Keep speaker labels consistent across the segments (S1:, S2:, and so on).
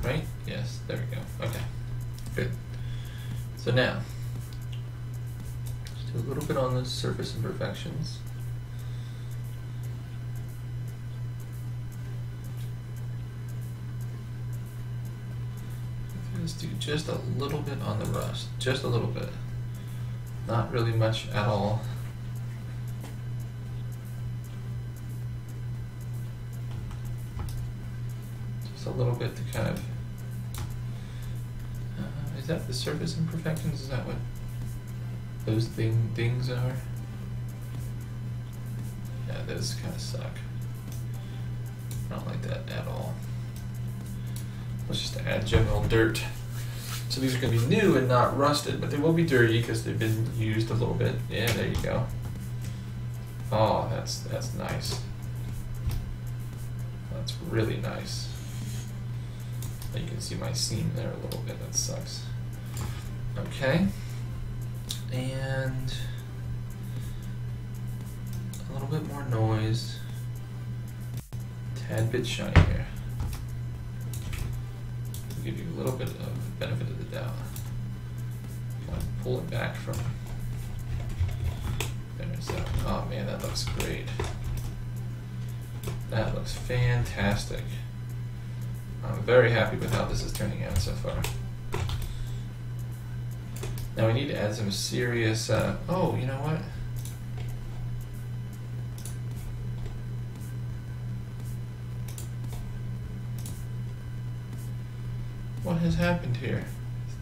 S1: right? Yes, there we go. Okay, good. So now, just do a little bit on the surface imperfections. Let's do just a little bit on the rust, just a little bit. Not really much at all. Just a little bit to kind of, is that the surface imperfections? Is that what those things are? Yeah, those kind of suck. I don't like that at all. Let's just add general dirt. So these are going to be new and not rusted, but they will be dirty because they've been used a little bit. Yeah, there you go. Oh, that's nice. That's really nice. You can see my seam there a little bit. That sucks. Okay. And a little bit more noise. Tad bit shiny here. Give you a little bit of benefit of the doubt. Kind of pull it back from there. So, oh man, that looks great. That looks fantastic. I'm very happy with how this is turning out so far. Now we need to add some serious, oh, you know what? What has happened here?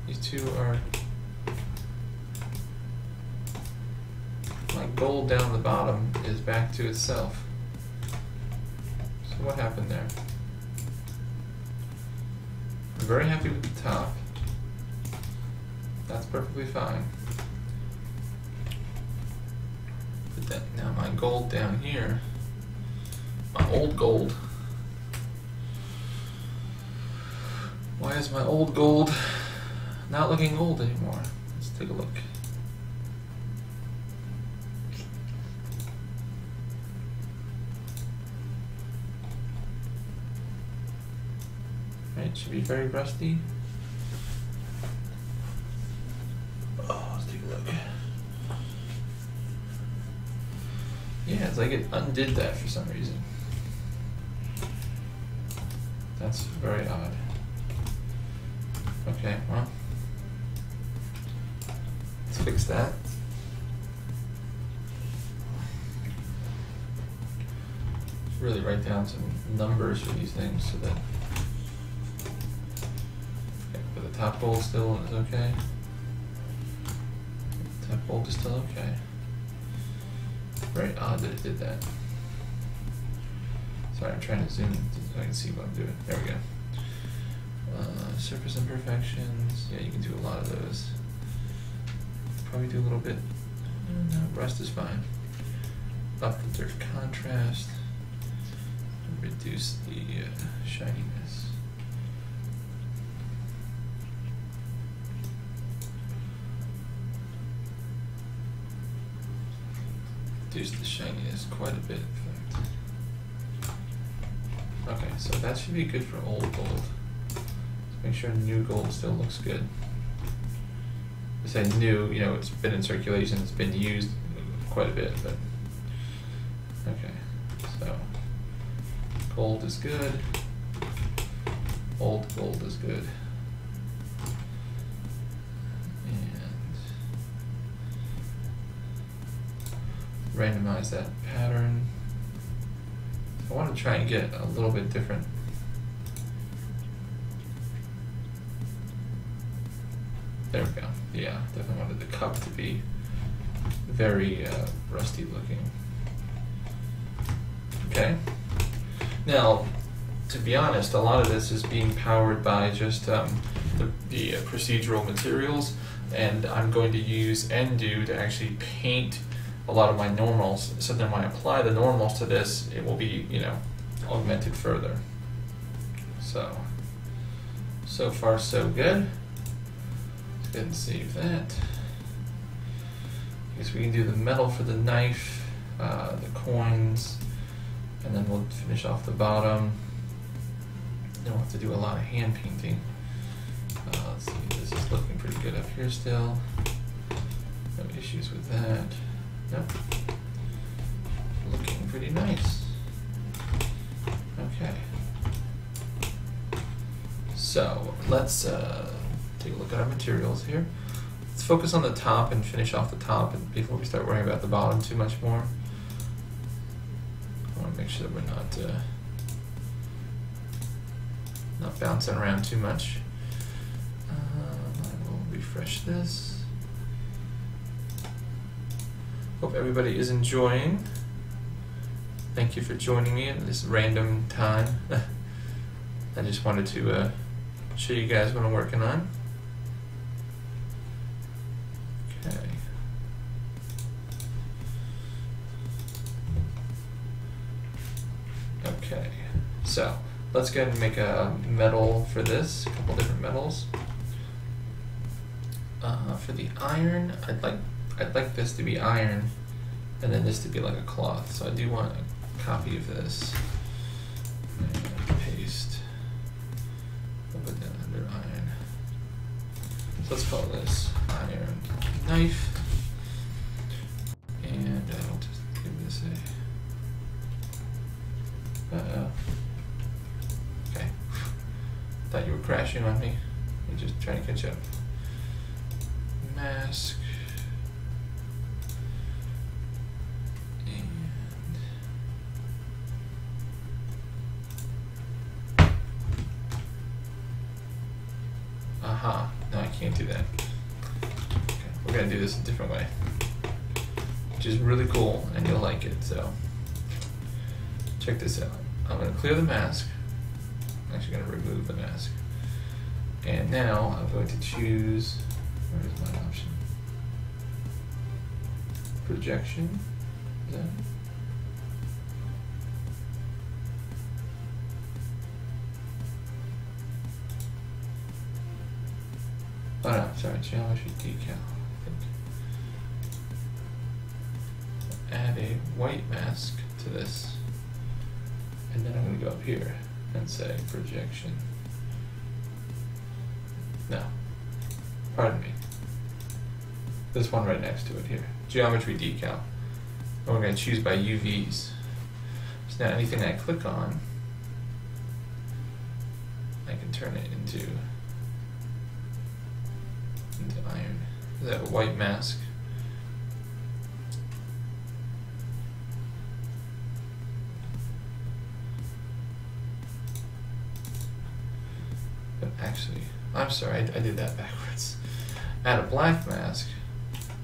S1: These two are... My gold down the bottom is back to itself. So what happened there? I'm very happy with the top. That's perfectly fine. But then, now my gold down here, my old gold. Why is my old gold not looking gold anymore? Let's take a look. Right, it should be very rusty. Oh, let's take a look. Yeah, it's like it undid that for some reason. That's very odd. Okay, well, let's fix that. Let's really write down some numbers for these things so that, okay, but the top bolt still is okay. Top bolt is still okay. Very odd that it did that. Sorry, I'm trying to zoom so I can see what I'm doing. There we go. Surface imperfections, yeah, you can do a lot of those. Probably do a little bit, no, rust is fine. Up the dirt contrast, reduce the shininess. Reduce the shininess quite a bit, in fact. Okay, so that should be good for old gold. Make sure new gold still looks good. I say new, you know, it's been in circulation, it's been used quite a bit, but okay. So gold is good. Old gold is good. And randomize that pattern. I want to try and get a little bit different. There we go. Yeah, definitely wanted the cup to be very rusty looking. Okay. Now, to be honest, a lot of this is being powered by just the procedural materials, and I'm going to use Endu to actually paint a lot of my normals. So then when I apply the normals to this, it will be, you know, augmented further. So far so good. Go ahead and save that. I guess we can do the metal for the knife, the coins, and then we'll finish off the bottom. Don't have to do a lot of hand painting. Let's see, this is looking pretty good up here still. No issues with that. Nope. Looking pretty nice. Okay. So let's take a look at our materials here. Let's focus on the top and finish off the top and before we start worrying about the bottom too much more. I want to make sure that we're not bouncing around too much. I will refresh this. Hope everybody is enjoying. Thank you for joining me at this random time. I just wanted to show you guys what I'm working on. Okay. Okay, so let's go ahead and make a metal for this, a couple different metals. For the iron, I'd like this to be iron, and then this to be like a cloth. So I do want a copy of this. And paste. I'll put that under iron. So let's call this iron knife, and I'll just give this a. Okay. Thought you were crashing on me. I'm just trying to catch up. Mask. Aha, no, I can't do that. Okay, we're gonna do this a different way, which is really cool, and you'll like it, so check this out. I'm gonna clear the mask. I'm actually gonna remove the mask. And now I'm going to choose, where is my option? Projection, is that it? Oh no, sorry, geometry decal, I think. Add a white mask to this. And then I'm going to go up here and say projection. No, pardon me. This one right next to it here. Geometry decal. And we're going to choose by UVs. So now anything I click on, I can turn it into iron. Is that a white mask? But actually, I'm sorry, I did that backwards. Add a black mask,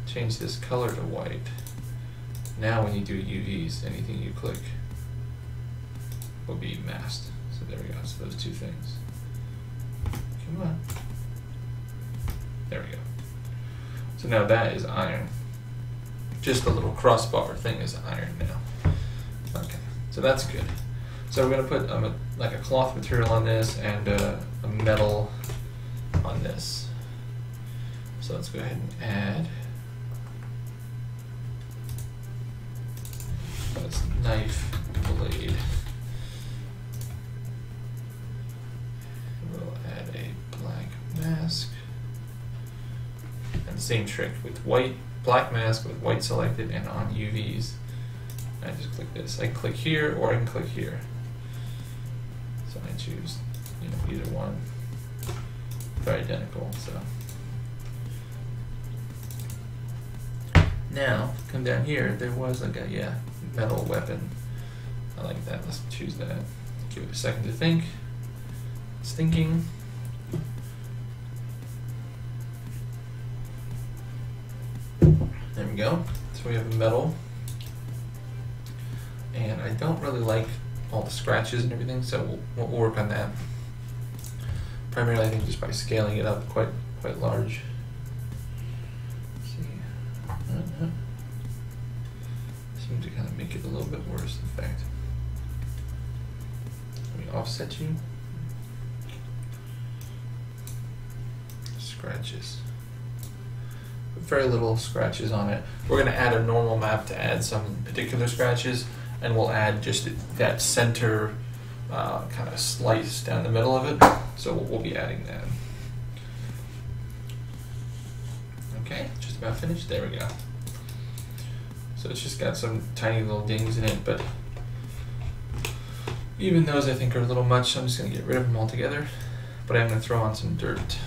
S1: change this color to white. Now when you do UVs, anything you click will be masked. So there we go, so those two things. Come on. There we go. So now that is iron. Just the little crossbar thing is iron now. Okay, so that's good. So we're going to put like a cloth material on this and a metal on this. So let's go ahead and add. That's knife blade. We'll add a black mask. And same trick with white, black mask with white selected and on UVs. I just click this. I click here or I can click here. So I choose, either one. They're identical, so. Now, come down here, there was like a, metal weapon. I like that, let's choose that. Give it a second to think. It's thinking. There we go. So we have a metal. And I don't really like all the scratches and everything, so we'll work on that. Primarily, I think just by scaling it up quite large. Let's see. Seems to kind of make it a little bit worse, in fact. Let me offset you. Scratches. Very little scratches on it. We're going to add a normal map to add some particular scratches, and we'll add just that center kind of slice down the middle of it, so we'll be adding that. Okay, just about finished. There we go. So it's just got some tiny little dings in it, but even those I think are a little much, so I'm just going to get rid of them altogether. But I'm going to throw on some dirt.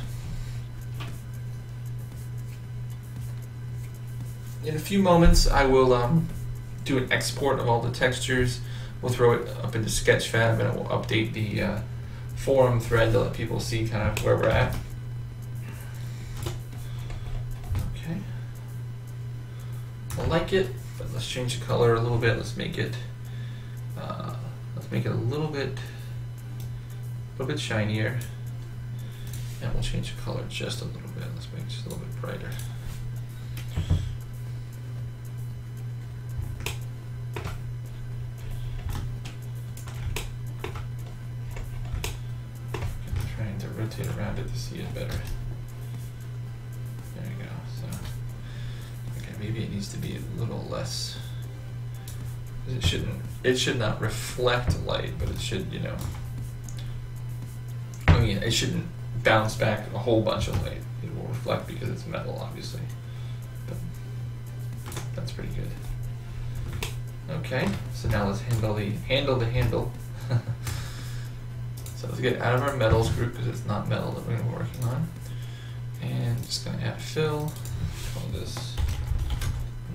S1: In a few moments, I will do an export of all the textures. We'll throw it up into Sketchfab, and it will update the forum thread to let people see kind of where we're at. Okay. I like it, but let's change the color a little bit. Let's make it a little bit shinier, and we'll change the color just a little bit. Let's make it just a little bit brighter. Trying to rotate around it to see it better. There you go. So, okay, maybe it needs to be a little less. It should not reflect light, but it should, you know, I mean, it shouldn't bounce back a whole bunch of light. It will reflect because it's metal, obviously. But that's pretty good. Okay, so now let's handle the handle. So let's get out of our metals group because it's not metal that we're going to be working on. And just going to add fill. Call this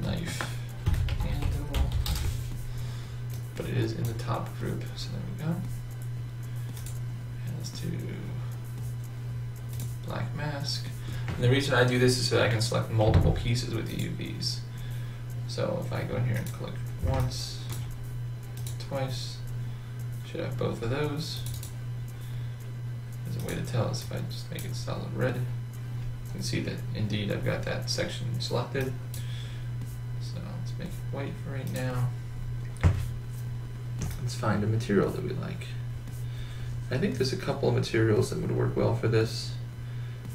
S1: knife handle. But it is in the top group, so there we go. And let's do black mask. And the reason I do this is so that I can select multiple pieces with the UVs. So if I go in here and click once, twice, should have both of those. There's a way to tell us if I just make it solid red. You can see that indeed I've got that section selected. So let's make it white for right now. Let's find a material that we like. I think there's a couple of materials that would work well for this.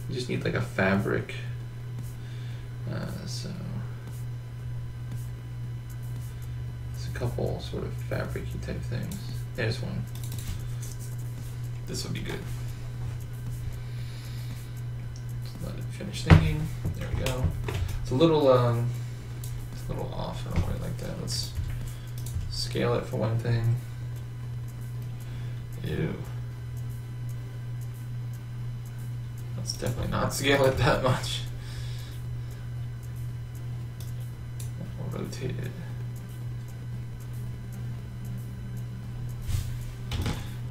S1: You just need like a fabric. So there's a couple sort of fabric-y type things. There's one. This will be good. Just let it finish thinking. There we go. It's a little off. I don't quite like that. Let's scale it for one thing. Ew. Let's definitely not scale it that much. We'll rotate it.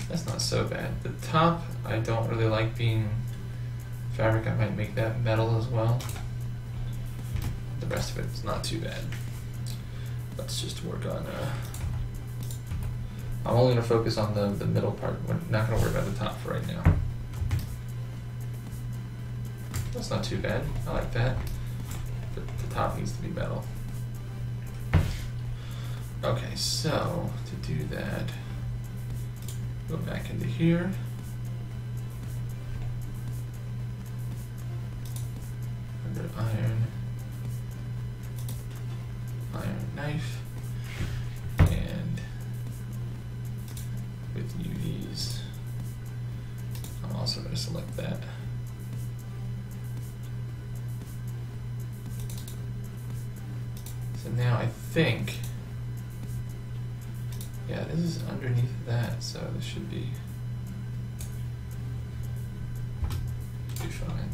S1: That's not so bad. The top, I don't really like being fabric. I might make that metal as well. The rest of it's not too bad. Let's just work on I'm only going to focus on the middle part. We're not going to worry about the top for right now. That's not too bad. I like that. But the top needs to be metal. Okay, so to do that, go back into here. Under iron knife. And with UVs, I'm also going to select that. So now I think, yeah, this is underneath that, so this should be fine.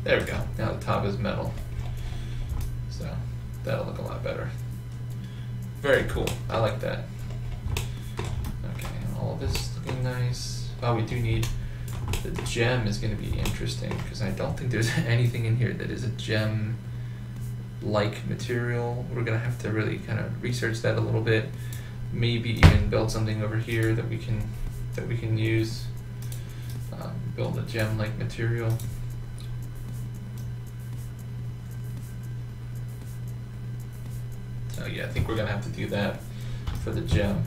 S1: There we go. Now the top is metal, so that'll look a lot better. Very cool. I like that. Okay, all of this is looking nice. Oh, we do need the gem is going to be interesting because I don't think there's anything in here that is a gem like material. We're gonna have to really kind of research that a little bit. Maybe even build something over here that we can use. Build a gem like material. So yeah, I think we're gonna have to do that for the gem.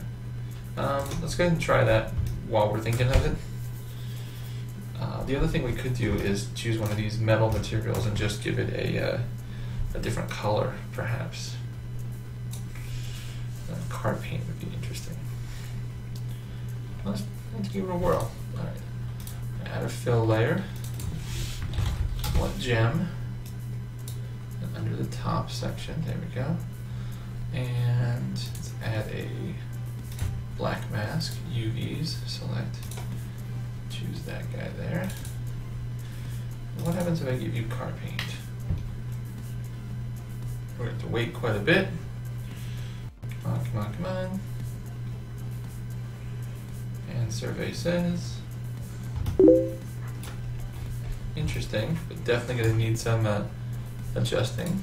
S1: Let's go ahead and try that while we're thinking of it. The other thing we could do is choose one of these metal materials and just give it a different color, perhaps. Card paint would be interesting. let's give it a whirl. All right. Add a fill layer. One gem. And under the top section, there we go. And let's add a black mask, UVs, select, choose that guy there. And what happens if I give you car paint? We're going to have to wait quite a bit. Come on, come on, come on. And survey says, interesting, but definitely going to need some adjusting.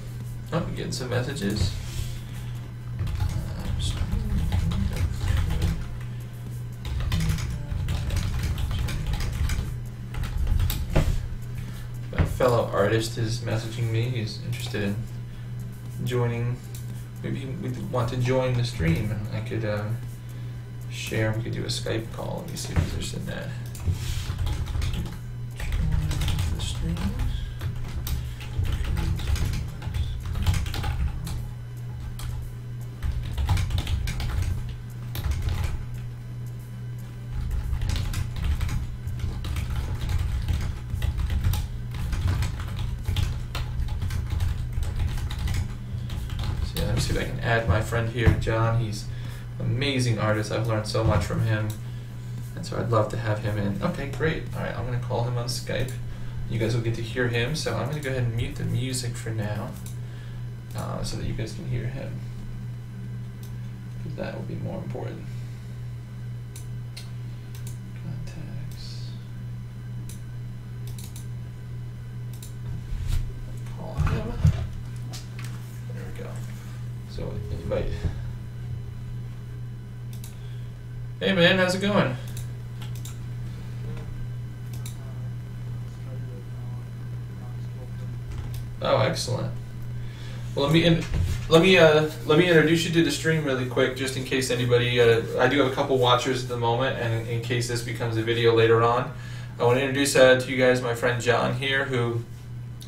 S1: Oh, we're getting some messages. A fellow artist is messaging me. He's interested in joining. Maybe we'd want to join the stream, and I could share. We could do a Skype call. Let me see if he's interested in that. Join the stream. Let me see if I can add my friend here, John. He's an amazing artist. I've learned so much from him, and so I'd love to have him in. Okay, great. All right, I'm going to call him on Skype. You guys will get to hear him, so I'm going to go ahead and mute the music for now, so that you guys can hear him, because that will be more important. Contacts. Call him. There we go. So invite. Hey man, how's it going? Oh, excellent. Well, let me introduce you to the stream really quick, just in case anybody. I do have a couple watchers at the moment, and in case this becomes a video later on, I want to introduce to you guys my friend John here.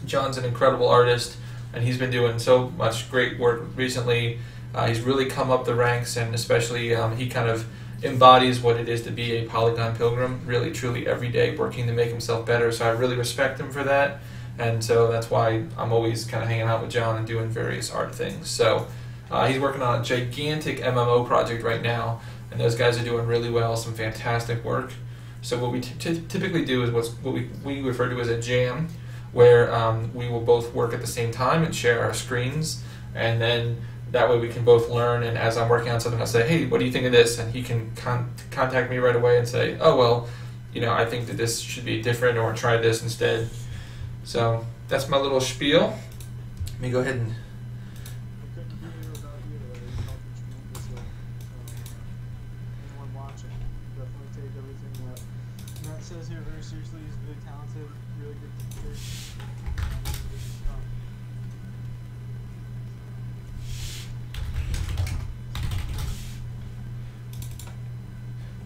S1: John's an incredible artist, and he's been doing so much great work recently. He's really come up the ranks, and especially he kind of embodies what it is to be a Polygon Pilgrim, really truly every day working to make himself better. So I really respect him for that, and so that's why I'm always kind of hanging out with John and doing various art things. So he's working on a gigantic MMO project right now, and those guys are doing really well, some fantastic work. So what we typically do is what we refer to as a jam, where we will both work at the same time and share our screens, and then that way we can both learn, and as I'm working on something, I'll say, hey, what do you think of this? And he can contact me right away and say, oh, well, I think that this should be different, or try this instead. So that's my little spiel. Let me go ahead and...
S2: Anyone watching, definitely take everything that Matt says here very seriously. He's really talented, really good teacher.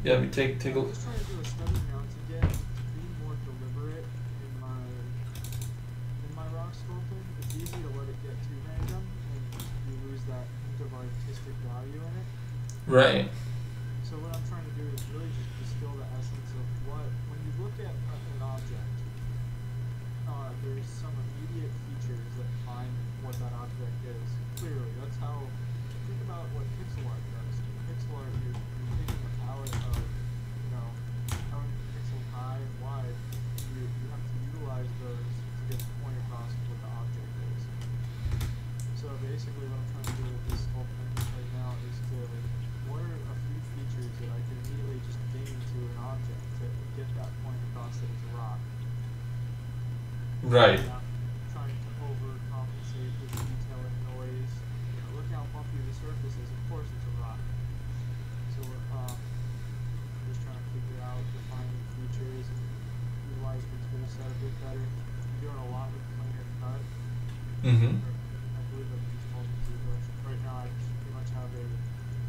S1: Yeah, we take a...
S2: I'm just trying to do a study now to be more deliberate in my rock sculpting. It's easy to let it get too random, and you lose that hint of artistic value in it.
S1: Right.
S2: So what I'm trying to do is really just distill the essence of when you look at an object, there's some immediate features that define what that object is. Clearly, that's how, think about what pixel art does. In pixel art, you're taking a palette of, how many pixels high and wide, you have to utilize those to get the point across of what the object is. So basically what I'm trying to do with this whole thing right now is what are a few features that I can immediately just gain to an object to get that point across that it's a rock.
S1: Right.
S2: Not trying to overcompensate with detail and noise. Look how bumpy the surface is. Of course it's a rock. So just trying to figure out defining features and utilize the tool set a bit better. I'm doing a lot with planar cut.
S1: Mm-hmm.
S2: I believe that it's called ZBrush. Right now I just pretty much have a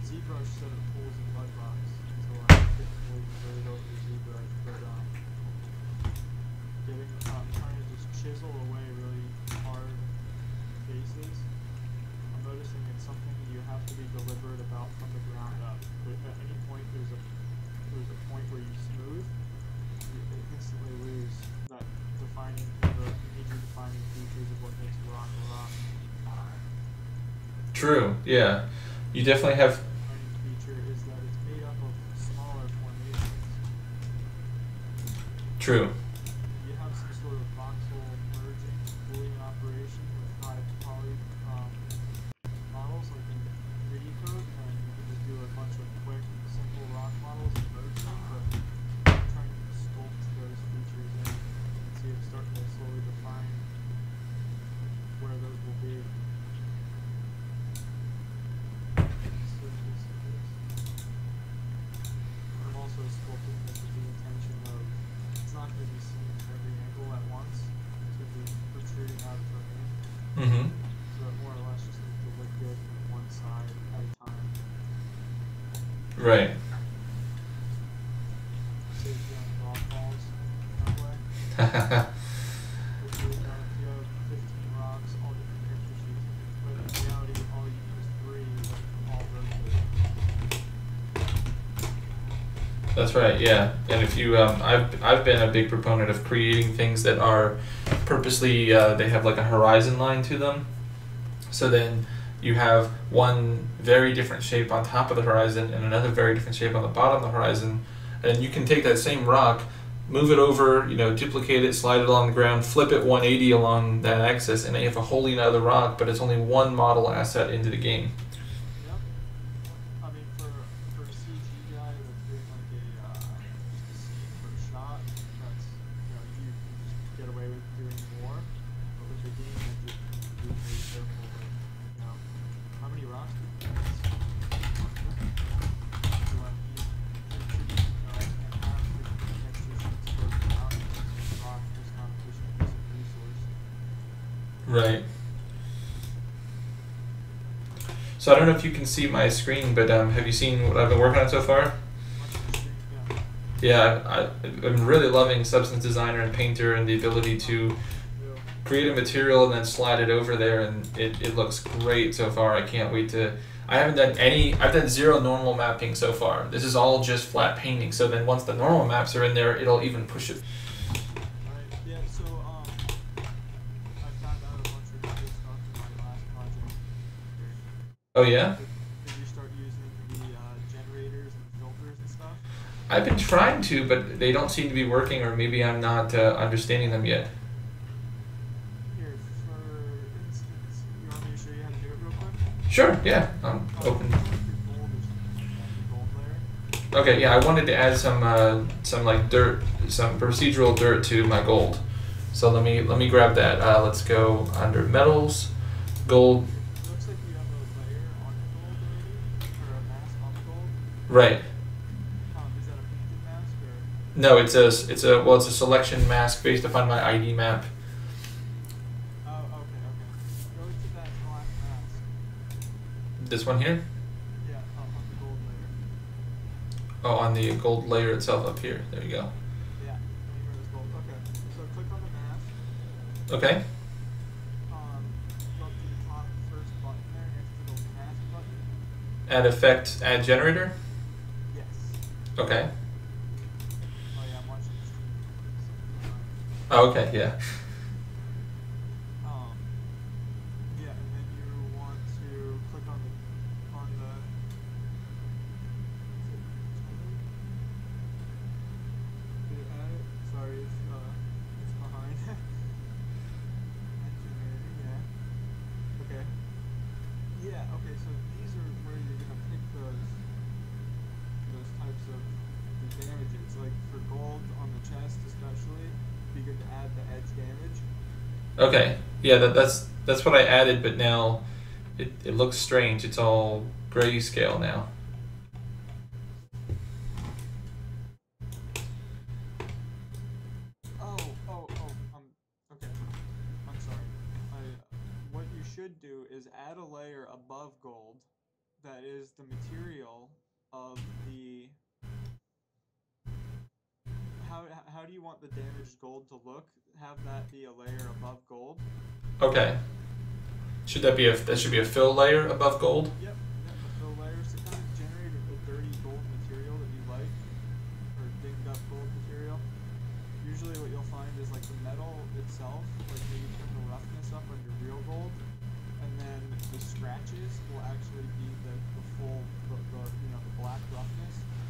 S2: ZBrush set of tools in Mudbox, so I get fully converted over to ZBrush. But trying to just chisel away really hard faces. I'm noticing it's something you have to be deliberate about from the ground up. But at any point there's a point
S1: True. Yeah. You definitely have.
S2: Mining feature is that it's made up of smaller formations.
S1: True.
S2: You have some sort of voxel merging Boolean operation with high poly models like in 3D code, and you can just do a bunch of quick, simple rock models and merge them, but I'm trying to sculpt those features in and see if starting to slowly define where those will be. I'm also sculpting this with the intention of it's not going to be seen from every angle at once. It's going to be protruding out of terrain.
S1: Mm-hmm.
S2: So it more or less just needs to look good from one side at a time.
S1: Right.
S2: Saves you on golf balls that way. Hopefully, if you have 15 rocks, all different texture sheets, but in reality, all you need is 3 that can all rotate.
S1: That's right. Yeah. And if you, I've been a big proponent of creating things that are purposely, they have like a horizon line to them. So then you have one very different shape on top of the horizon and another very different shape on the bottom of the horizon. And you can take that same rock, move it over, duplicate it, slide it along the ground, flip it 180 along that axis, and then you have a wholly other rock, but it's only one model asset into the game.
S2: Yep. I mean, for a CG guy that's doing like just a scene for a shot, that's, you can just get away with doing more. But with the game, you just be very careful with, how many rocks do you use? You want to use and have different texture sheets broken out into the rock is not efficient use of resource.
S1: Right. So I don't know if you can see my screen, but have you seen what I've been working on so far? Yeah, I'm really loving Substance Designer and Painter and the ability to create a material and then slide it over there, and it looks great so far. I can't wait to... I've done 0 normal mapping so far. This is all just flat painting, so then once the normal maps are in there, it'll even push it.
S2: Right, yeah, so I found out a bunch of cool stuff in my last project.
S1: Oh yeah?
S2: Did you start using the generators and filters and stuff?
S1: I've been trying to, but they don't seem to be working, or maybe I'm not understanding them yet.
S2: Here, for instance, you want me to show you how to do it real quick?
S1: Sure, yeah, I'm open.
S2: Your gold is the gold layer.
S1: Okay, yeah, I wanted to add some like dirt, some procedural dirt to my gold. So let me grab that. Let's go under metals, gold.
S2: It looks like you have a layer on your gold already, or a mask on the gold.
S1: Right.
S2: Is that a painted mask or?
S1: No, it's a selection mask based upon my ID map.
S2: Oh, okay. Go to that black mask.
S1: This one here?
S2: Yeah, on the gold layer.
S1: Oh, on the gold layer itself up here. There you go.
S2: Yeah, anywhere is gold. Okay, so click on the mask.
S1: Okay.
S2: Go up to the top first button there next to the mask button.
S1: Add effect, add generator.
S2: Yes.
S1: Okay.
S2: Oh yeah, I'm watching the stream.
S1: Oh, okay, yeah.
S2: Yeah, and then you want to click on the did it add it? Sorry, it's behind. Engineering, yeah. Okay. Yeah, okay, so these are where you're gonna pick those types of the damages. Like for gold on the chest especially, it'd be good to add the edge damage.
S1: Okay. Yeah, that's what I added, but now it looks strange. It's all grayscale now.
S2: Okay. I'm sorry. What you should do is add a layer above gold that is the material of the... How do you want the damaged gold to look? Have that be a layer above gold.
S1: Okay. Should that be that should be a fill layer above gold?
S2: Yep. A fill layer to kind of generate a dirty gold material that you like, or dinged up gold material. Usually what you'll find is like the metal itself, like maybe turn the roughness up on your real gold, and then the scratches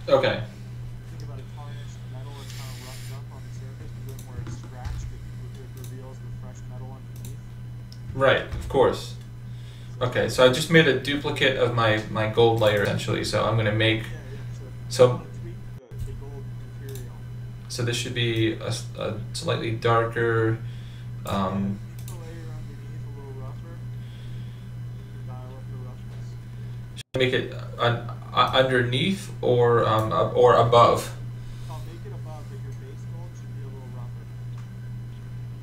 S1: Okay.
S2: Think about a tarnished metal that's kind of roughed up on the surface, but then where it's scratched, it reveals the fresh metal underneath.
S1: Right, of course.
S2: So,
S1: Okay, so I just made a duplicate of my gold layer essentially. So I'm gonna make
S2: yeah, yeah. So you
S1: so
S2: want to tweak the gold material.
S1: so this should be a slightly darker.
S2: Yeah,
S1: Um,
S2: make the layer underneath a little rougher. You can dial up the roughness.
S1: should I make it underneath or above?
S2: I'll make it above, but your base gold should be a little rougher.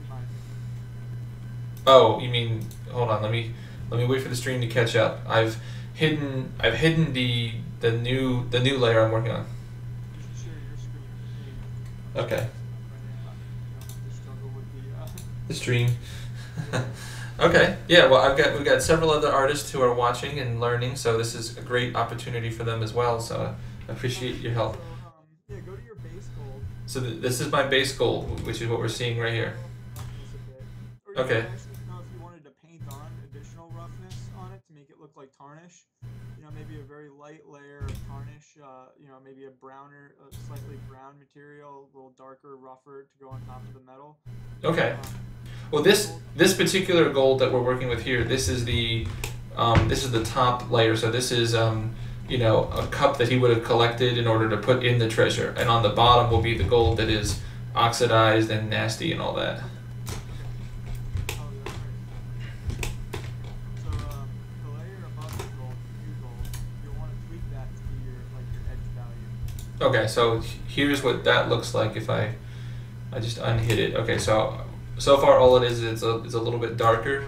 S2: In my opinion.
S1: Oh, you mean hold on, let me wait for the stream to catch up. I've hidden the new layer I'm working on.
S2: You should share your screen with me.
S1: Okay.
S2: You don't have to struggle with
S1: The stream.
S2: yeah.
S1: Okay. Yeah, well we've got several other artists who are watching and learning, so this is a great opportunity for them as well, so I appreciate your help.
S2: So, yeah, go to your base gold.
S1: So this is my base gold, which is what we're seeing right here.
S2: Roughness a bit. Or you
S1: Okay.
S2: can actually, if you wanted to paint on additional roughness on it to make it look like tarnish, maybe a very light layer of tarnish, maybe a browner, a slightly brown material, a little darker, rougher to go on top of the metal.
S1: Okay. Well, this particular gold that we're working with here, this is the top layer. So this is a cup that he would have collected in order to put in the treasure, and on the bottom will be the gold that is oxidized and nasty and all that.
S2: Oh, that's right. So the layer above the gold, the new gold, you'll want to tweak that to be your edge value.
S1: Okay, so here's what that looks like if I just unhid it. Okay, so far all it is it's a little bit darker,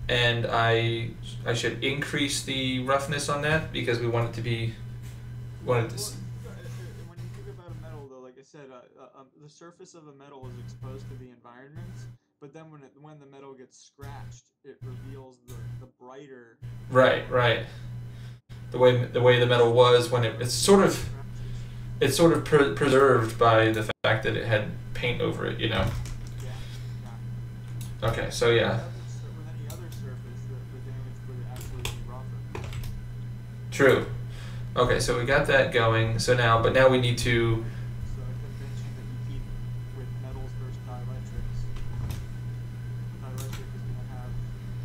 S1: and I should increase the roughness on that because we want it to be
S2: When you think about a metal, though, like I said, the surface of a metal is exposed to the environment, but then when the metal gets scratched, it reveals the brighter.
S1: right. The way the metal was when it's sort of preserved by the fact that it had paint over it,
S2: Yeah, exactly.
S1: Okay, so yeah.
S2: With any other surface, the damage would actually be rougher.
S1: True. Okay, so we got that going. So now we need to.
S2: So a convention that you keep with metals versus dielectrics. Dielectric is going to have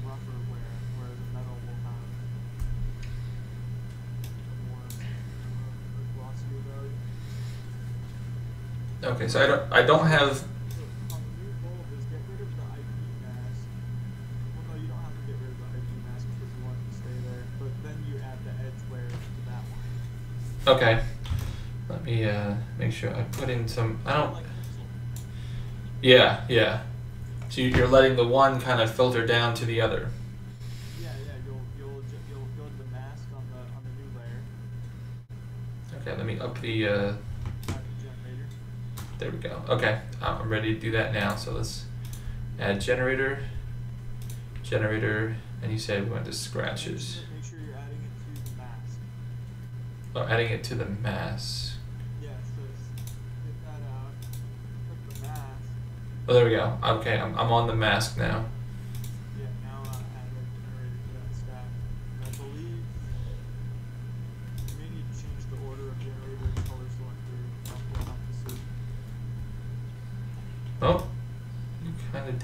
S2: rougher wear, where the metal will have more glossier value.
S1: Okay, so I don't have.
S2: So on the new gold is get rid of the IP mask. Well, no, you don't have to get rid of the IP mask because you want it to stay there. But then you add the edge wear to that one.
S1: Okay. Let me make sure I put in some. I don't.
S2: Like pencil.
S1: Yeah. So you're letting the one kind of filter down to the other.
S2: Yeah. You'll go to the mask on the new layer.
S1: Okay, let me up the.
S2: Add the generator.
S1: There we go. Okay, I'm ready to do that now. So let's add generator, and you said we went to scratches.
S2: Make sure you're adding it to the mask.
S1: Oh, adding it to the mask.
S2: Yeah, so get that out. Click the mask.
S1: Oh, there we go. Okay, I'm on the mask now.
S2: Yeah, now add a generator to that stack. And I believe you may need to change the order of generator and color selector. We'll have to see.
S1: Oh, you kind of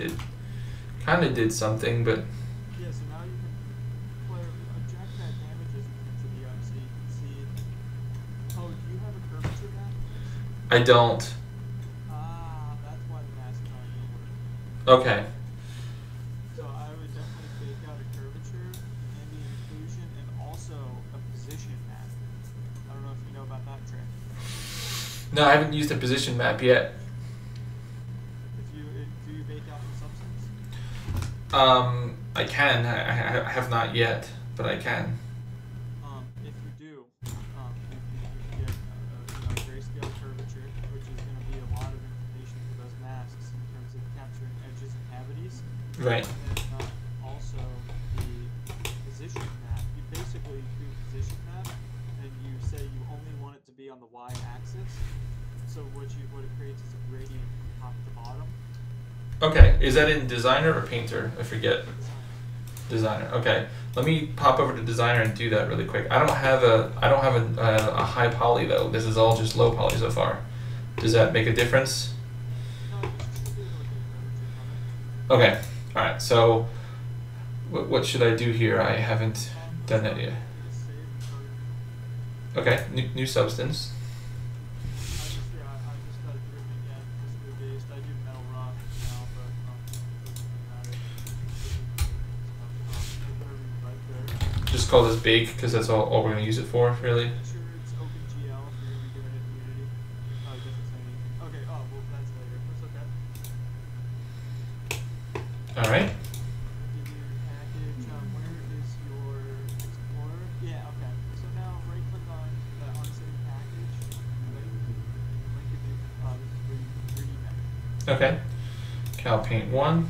S1: did something, but
S2: Yeah, so now you can eject that damages into the so you can see. Oh, do you have a curvature map?
S1: I don't.
S2: That's why the mask is not gonna work.
S1: Okay.
S2: So I would definitely bake out a curvature, ambient occlusion, and also a position map. I don't know if you know about that trick.
S1: No, I haven't used a position map yet.
S2: Do you bake out in Substance?
S1: I can. I have not yet, but I can.
S2: If you do, you can get a grayscale curvature, which is going to be a lot of information for those masks in terms of capturing edges and cavities.
S1: Right.
S2: And then also the position map. You basically do a position map, and you say you only want it to be on the y-axis. So what it creates is a gradient from top to bottom.
S1: Okay. Is that in Designer or Painter? I forget. Designer. Okay, let me pop over to Designer and do that really quick. I don't have a high poly though. This is all just low poly so far. Does that make a difference?
S2: No, you should be able to get curvature from it.
S1: Okay. All right. So, what should I do here? I haven't done that yet.
S2: Just save and
S1: Okay. New substance.
S2: I just started doing it again, physically based. I do metal rock now, but it doesn't really matter. Right there.
S1: Just call this bake because that's all we're gonna use it for, really.
S2: Make sure it's OpenGL if you're gonna be doing it in Unity. Oh, it doesn't say anything. Okay. Oh, well, that's later. That's okay.
S1: All right.
S2: Give you your package. Where is your Explorer? Yeah. Okay. So now right click on the unsaved package. Link it in. This is where you 3D mesh.
S1: Okay. Cal Paint 1.
S2: Any of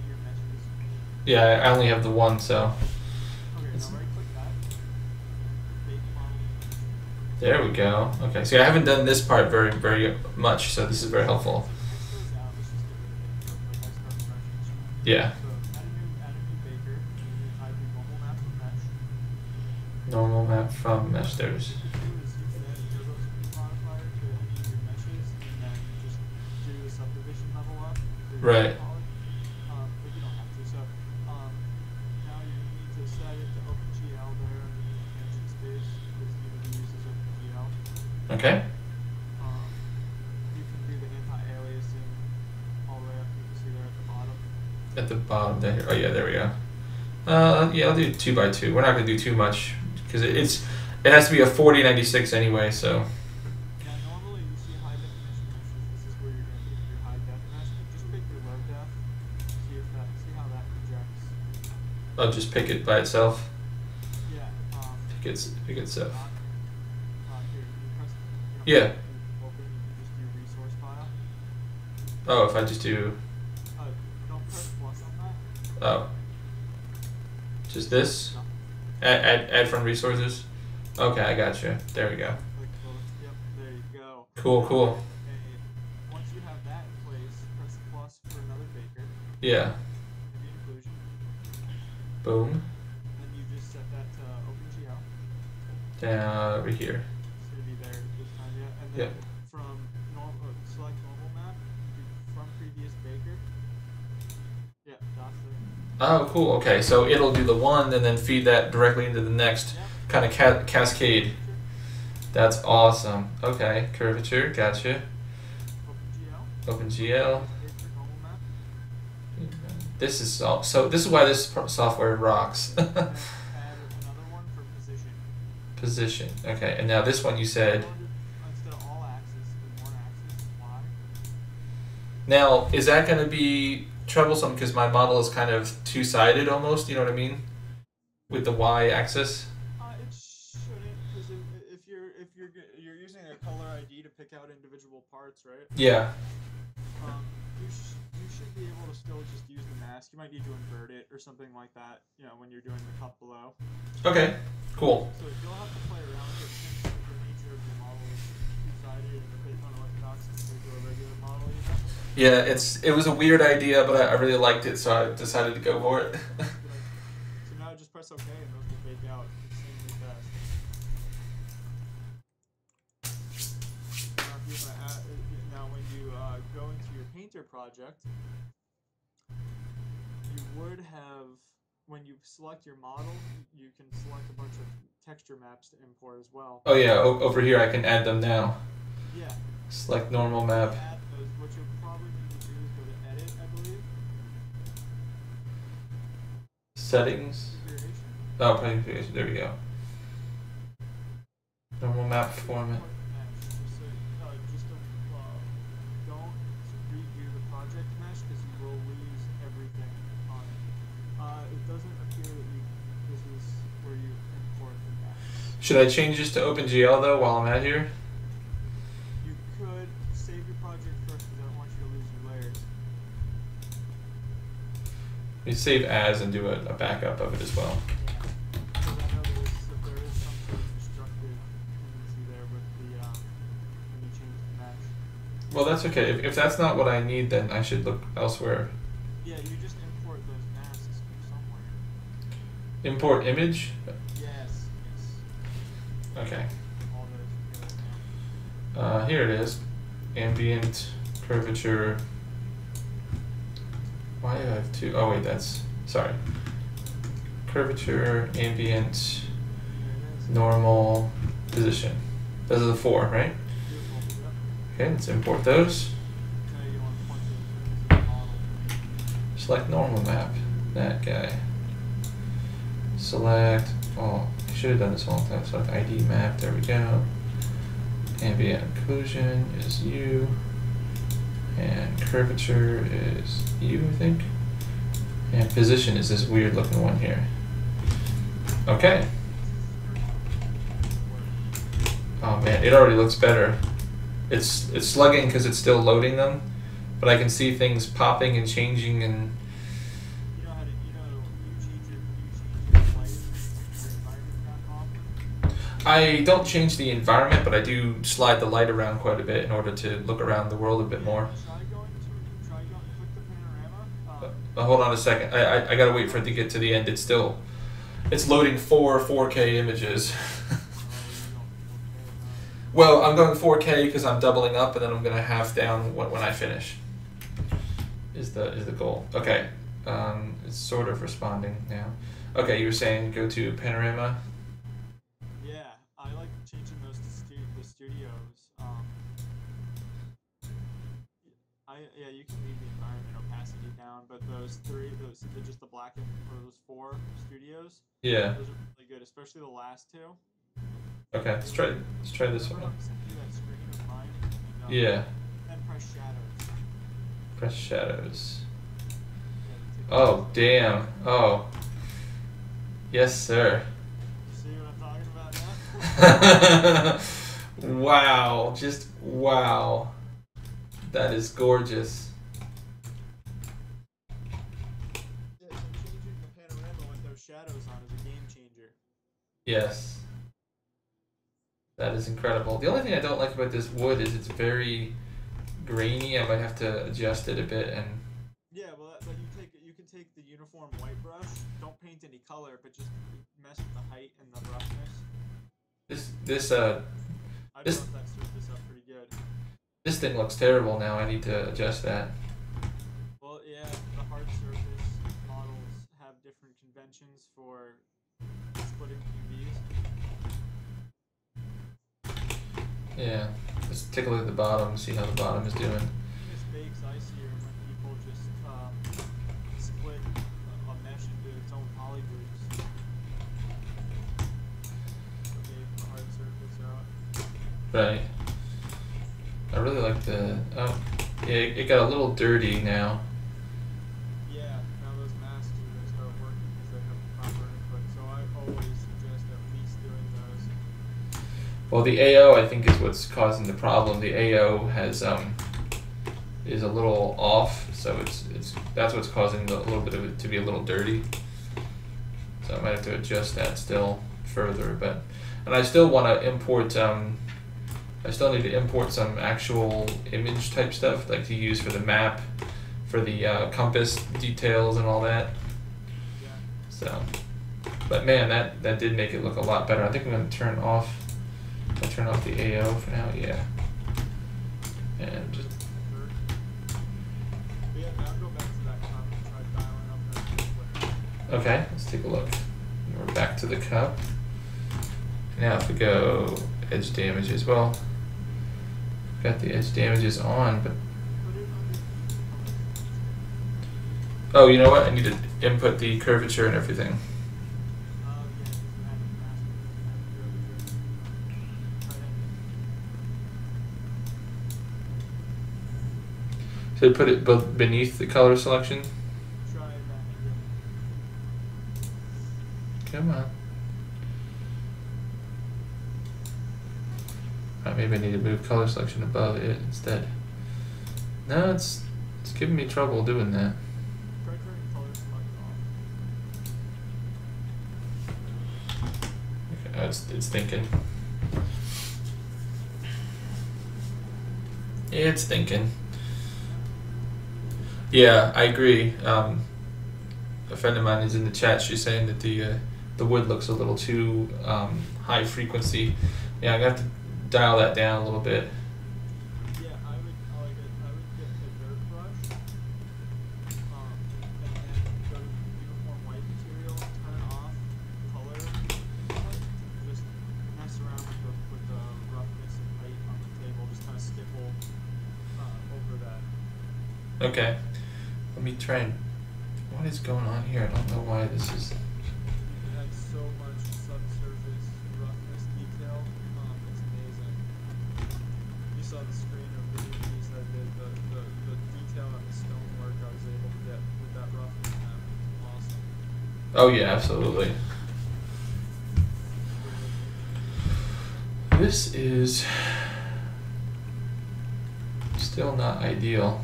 S2: your meshes.
S1: Yeah, I only have the one, so.
S2: Okay.
S1: It's-
S2: Now right click that. Bake model.
S1: There we go. Okay, see, I haven't done this part very much, so this is very helpful.
S2: X goes out. Let's just get rid of it. So like I start fresh.
S1: Yeah.
S2: So add a new baker. I do normal map from mesh.
S1: Normal map from mesh. There's.
S2: What you can do is you can add turbo speed modifier to any of your meshes, and then just do a subdivision level up. to
S1: Right.
S2: poly. But you don't have to. So now you need to set it to OpenGL there underneath the mention space because Unity uses OpenGL.
S1: Okay.
S2: You can do the anti-aliasing all the way up. You can see there at the bottom.
S1: At the bottom there. Oh yeah, there we go. Yeah, I'll do 2 by 2. We're not gonna do too much because it has to be a 4096 anyway. So.
S2: Now normally you see high definition meshes. This is where you're going to pick your high def mesh. But just pick your low def. See how that projects.
S1: I'll just pick it by itself.
S2: Yeah.
S1: Pick itself.
S2: Here, you press.
S1: Yeah.
S2: Open. You can just do resource file.
S1: Oh, if I just do.
S2: Don't press plus on that.
S1: Oh. Just this.
S2: No.
S1: Add from resources. Okay, I got you. There we go.
S2: Click both. Yep. There you go.
S1: Cool.
S2: Once you have that in place, press plus for another baker.
S1: Yeah.
S2: Maybe inclusion.
S1: Boom.
S2: Then you just set that to OpenGL.
S1: Down over here.
S2: It's gonna be there this time, yeah. And then
S1: Yep.
S2: from select normal map, do from previous baker. Yeah, dots there.
S1: Oh, cool. Okay, so it'll do the one and then feed that directly into the next
S2: Yep.
S1: kind of cascade. That's awesome. Okay, curvature. Gotcha.
S2: OpenGL.
S1: OpenGL.
S2: Baker normal map.
S1: This is so. This is why this software rocks.
S2: And then add another one for position.
S1: Position. Okay, and now this one you said.
S2: Instead of all axis, do one axis. Y.
S1: Now, is that going to be troublesome because my model is kind of two-sided almost? You know what I mean? With the y-axis.
S2: It shouldn't, because if you're using a color ID to pick out individual parts, right?
S1: Yeah.
S2: You should be able to still just use the mask. You might need to invert it or something like that. You know, when you're doing the cut below.
S1: Okay. Cool.
S2: So you'll have to play around with it since the nature of your model is two-sided and a bit unorthodox compared to a regular model. You know?
S1: Yeah, it was a weird idea, but I really liked it, so I decided to go for it.
S2: So now just press OK and those will fake out insanely fast. Now, if you wanna now when you go into your painter project, you would have, when you select your model, you can select a bunch of texture maps to import as well.
S1: Oh yeah, over here I can add them now.
S2: Yeah.
S1: Select normal map.
S2: Add those. What you'll probably need to do is go to Edit, I believe.
S1: Settings.
S2: Configuration.
S1: Oh, configuration. There we go. Normal map format.
S2: Import mesh. Just don't redo the project mesh because you will lose everything on it. It doesn't appear that this is where you import the mesh.
S1: Should I change this to OpenGL though while I'm at here?
S2: You could save your project first because I don't want you to lose your layers.
S1: We save as and do a backup of it as well.
S2: Because I know there is some sort of destructive tendency there with the when you change the mesh.
S1: Well, that's okay. If that's not what I need, then I should look elsewhere.
S2: Yeah, you just import those masks from somewhere.
S1: Import image.
S2: Yes.
S1: Okay.
S2: All those together.
S1: Here it is. Ambient curvature. Why do I have two? Oh wait, that's sorry. Curvature, ambient,
S2: Here it is.
S1: normal, position. Those are the 4, right?
S2: Beautiful. Yep.
S1: Okay, let's import those.
S2: Now you want to point those to the model.
S1: Select normal map. That guy. Select. Oh, I should have done this a long time. Select ID map. There we go. Ambient occlusion is U. And curvature is U, I think. And position is this weird looking one here. Okay. Oh man, it already looks better. It's slugging because it's still loading them, but I can see things popping and changing and.
S2: You know how to, you change your light, your environment off.
S1: I don't change the environment, but I do slide the light around quite a bit in order to look around the world a bit more.
S2: Try going, click the panorama.
S1: Hold on a second. I gotta wait for it to get to the end. It's loading 4 4K images. Well, I'm going 4K because I'm doubling up, and then I'm gonna half down when I finish. Is the goal? Okay. It's sort of responding now. Okay, you were saying go to panorama.
S2: Yeah, I like changing those to the studios. Yeah, you can leave the environment opacity down, but those just the black or those 4 studios.
S1: Yeah.
S2: Those are really good, especially the last 2.
S1: Okay, let's try this
S2: Remember
S1: one.
S2: how I sent you that screen of mine? And,
S1: Yeah.
S2: And press shadows.
S1: Press shadows.
S2: Yeah,
S1: Oh damn. Oh. Yes, sir.
S2: See what I'm talking about now?
S1: Wow. Just wow. That is gorgeous.
S2: Yeah, so changing the panorama with those shadows on is a game changer.
S1: Yes. That is incredible. The only thing I don't like about this wood is it's very grainy. I might have to adjust it a bit and.
S2: Yeah, well, but you can take the uniform white brush. Don't paint any color, but just mess with the height and the roughness.
S1: This
S2: I
S1: this
S2: built that surface up pretty good.
S1: this thing looks terrible now. I need to adjust that.
S2: Well, yeah, the hard surface models have different conventions for splitting UVs.
S1: Yeah. Let's take a look at the bottom, see how the bottom is doing.
S2: It's bakes icier when people just split a mesh into its own polygroups. Okay, the hard surface out.
S1: Right. I really like the. Oh, yeah. It got a little dirty now.
S2: Yeah, now those masks are going to start working because they have the proper input. So I always suggest at least doing those.
S1: Well, the AO I think is what's causing the problem. The AO has is a little off, so that's what's causing a little bit of it to be a little dirty. So I might have to adjust that still further, and I still want to import. I still need to import some actual image type stuff, like to use for the map, for the compass details and all that.
S2: Yeah.
S1: So, but man, that did make it look a lot better. I think I'm gonna turn off. I'll turn off the AO for now. Yeah. And just.
S2: But yeah, now go back to that cup and try dialing up that splitter.
S1: Okay, let's take a look. We're back to the cup. Now if we go edge damages, well, got the edge damages on, but
S2: Put it under.
S1: oh, you know what? I need to input the curvature and everything.
S2: Yeah, just add a mask and add the curvature.
S1: So put it beneath the color selection.
S2: Try that again.
S1: Come on. Maybe I need to move color selection above it instead. No, it's giving me trouble doing that.
S2: Try turning color select off.
S1: Okay, it's thinking. It's thinking. Yeah, I agree. A friend of mine is in the chat. She's saying that the wood looks a little too high frequency. Yeah, I'm gonna have to dial that down a little bit.
S2: Yeah, I would get the dirt brush, and then go to uniform white material, turn off color, just mess around with the roughness and height on the table, just kind of stipple over that.
S1: Okay, let me try and. What is going on here? I don't know why this is.
S2: You can add so much subsurface roughness detail. It's amazing. You saw the screen of the piece I did. The detail on the stonework I was able to get with that roughness map. Awesome.
S1: Oh yeah, absolutely. This is still not ideal.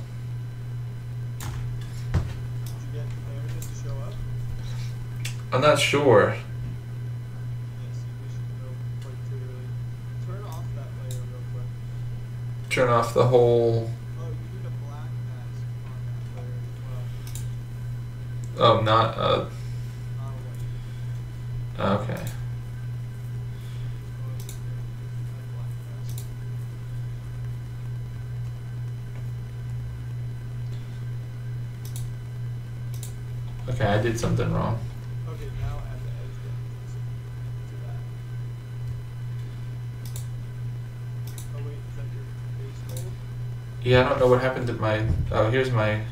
S1: I'm not sure.
S2: Yes, we should know quite clearly. Turn off that layer real quick.
S1: Turn off the whole.
S2: Oh, you need a black mask on that layer as well.
S1: Oh, not
S2: Not a white.
S1: Okay. Okay, I did something wrong.
S2: Okay, now add the edge to that. Oh wait, is that your base gold?
S1: Yeah, I don't know what happened to my. Oh, here's my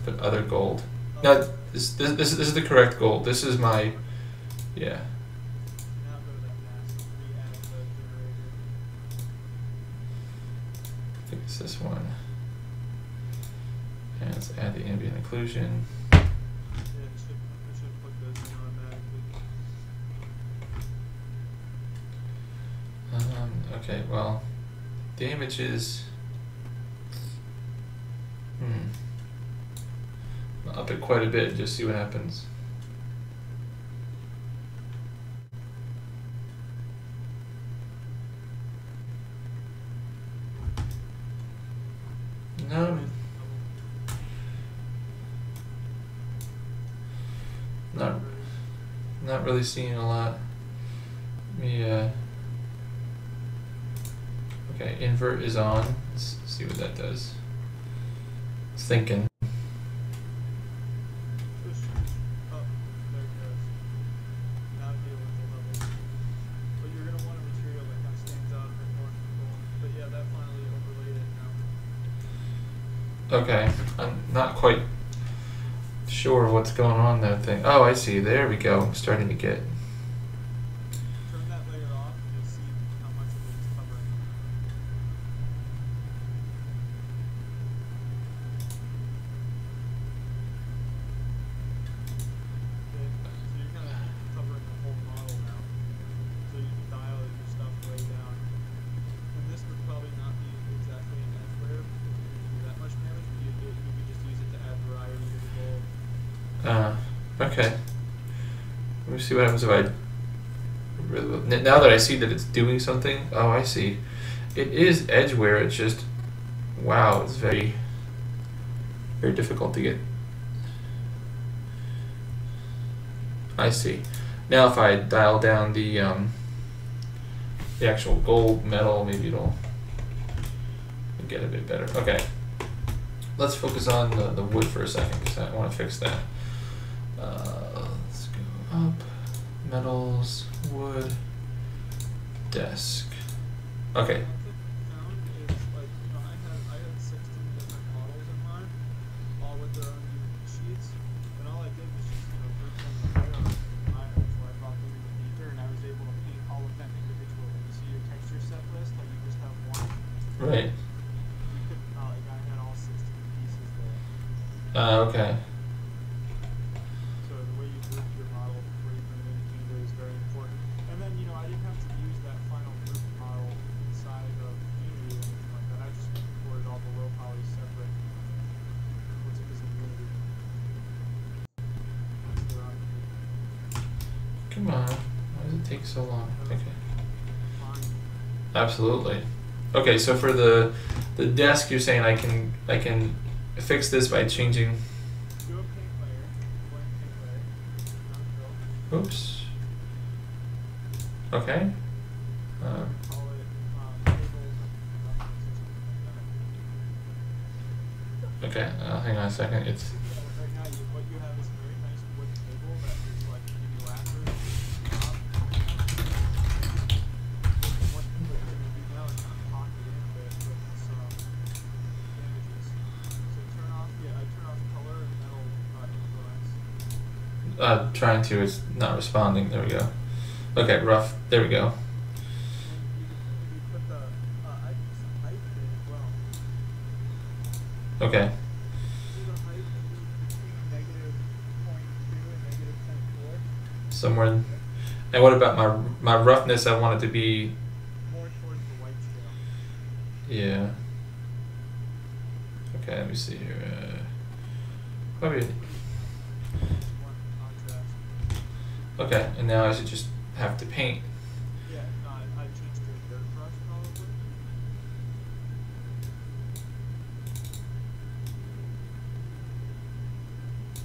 S1: the other gold. No, this is the correct gold. This is my. Yeah.
S2: Now go to that mask, re-add the generator.
S1: I think it's this one. And let's add the ambient occlusion.
S2: Yeah, it should put those in automatically.
S1: Okay, well, the image is. I'll up it quite a bit and just see what happens. No. Not really seeing a lot. Let me okay, invert is on. Let's see what that does. It's thinking.
S2: Push up. There it goes. Now deal with the level. But you're going to want a material that kind of stands out a bit more from the gold. But yeah, that finally overlaid it now.
S1: Okay, I'm not quite sure what's going on that thing. Oh, I see. There we go. I'm starting to get.
S2: Turn that layer off and you'll see how much of it is covering. Okay, so you're kind of covering the whole model now. So you can dial your stuff way down. And this would probably not be exactly an edge layer because it didn't do that much damage, but you could just use it to add variety to the gold.
S1: Okay. Let me see what happens if I. Now that I see that it's doing something. Oh, I see. It is edgeware. It's just. Wow, it's very. Very difficult to get. I see. Now if I dial down the actual gold metal, maybe it'll get a bit better. Okay. Let's focus on the wood for a second because I want to fix that. Let's go up. Metals, wood, desk. Okay.
S2: What I found is, like, you know, I had 16 different models in mine, all with their own unique sheets, and all I did was just, you know, group them together in my before I brought them into Beaker, and I was able to paint all of them individually. You see your texture set list, like you just have one.
S1: Right.
S2: You could, like, I had all 16 pieces there.
S1: Okay.
S2: So the way you group your model before you bring it into Beaker is very important. And then, you know, I didn't have to use that final group model inside of Unity or anything like that. I just imported all the low poly separate. Once it was in Unity. That's the route.
S1: Come on. Why does it take so long? Okay.
S2: Fine.
S1: Absolutely. Okay, so for the desk, you're saying I can fix this by changing.
S2: Do a paint layer, blank paint layer. Not fill.
S1: Oops. Okay.
S2: Call it tables and roughness or something like that.
S1: Okay. Hang on a second. It's
S2: Yeah, right now what you have is a very nice wood table that is like maybe lacquered top. What you're gonna do now is kind of pocket in a bit with some images. So turn off color and that'll influence.
S1: trying to. It's not responding. There we go. Okay. Rough. There we go.
S2: And you can maybe put the I'd put some height in it as well.
S1: Okay.
S2: Do the height maybe between -0.2 and -10.4.
S1: Somewhere. And what about my roughness? I want it to be.
S2: More towards the white scale.
S1: Yeah. Okay. Let me see here. Probably.
S2: One contrast.
S1: Okay. And now I should just have to paint.
S2: Yeah, no, I'd change to a dirt brush probably.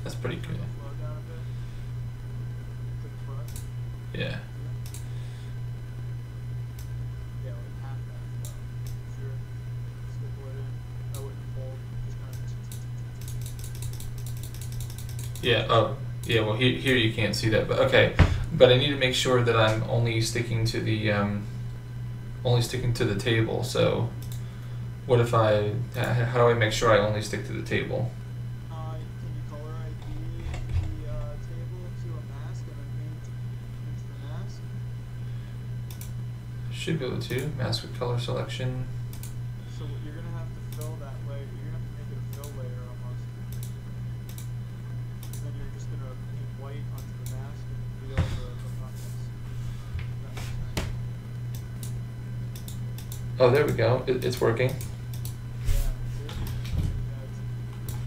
S1: That's pretty
S2: Turn
S1: good.
S2: the flow down a bit. Quick brush.
S1: Yeah.
S2: Yeah, like half that flow. Sure. Scribble it in. I wouldn't fold. Just kind of.
S1: Yeah. Oh. Yeah. Well, here you can't see that, but okay. But I need to make sure that I'm only sticking to the table. So, what if how do I make sure I only stick to the table?
S2: Can you color ID the table to a mask and then paint into the mask?
S1: Should be able to mask with color selection.
S2: So you're gonna have to fill that layer. You're gonna have to make it a fill layer almost. And then you're just gonna paint white onto the mask and reveal the roughness. That makes sense.
S1: Oh, there we go. It's working.
S2: Yeah, see? Yeah, it's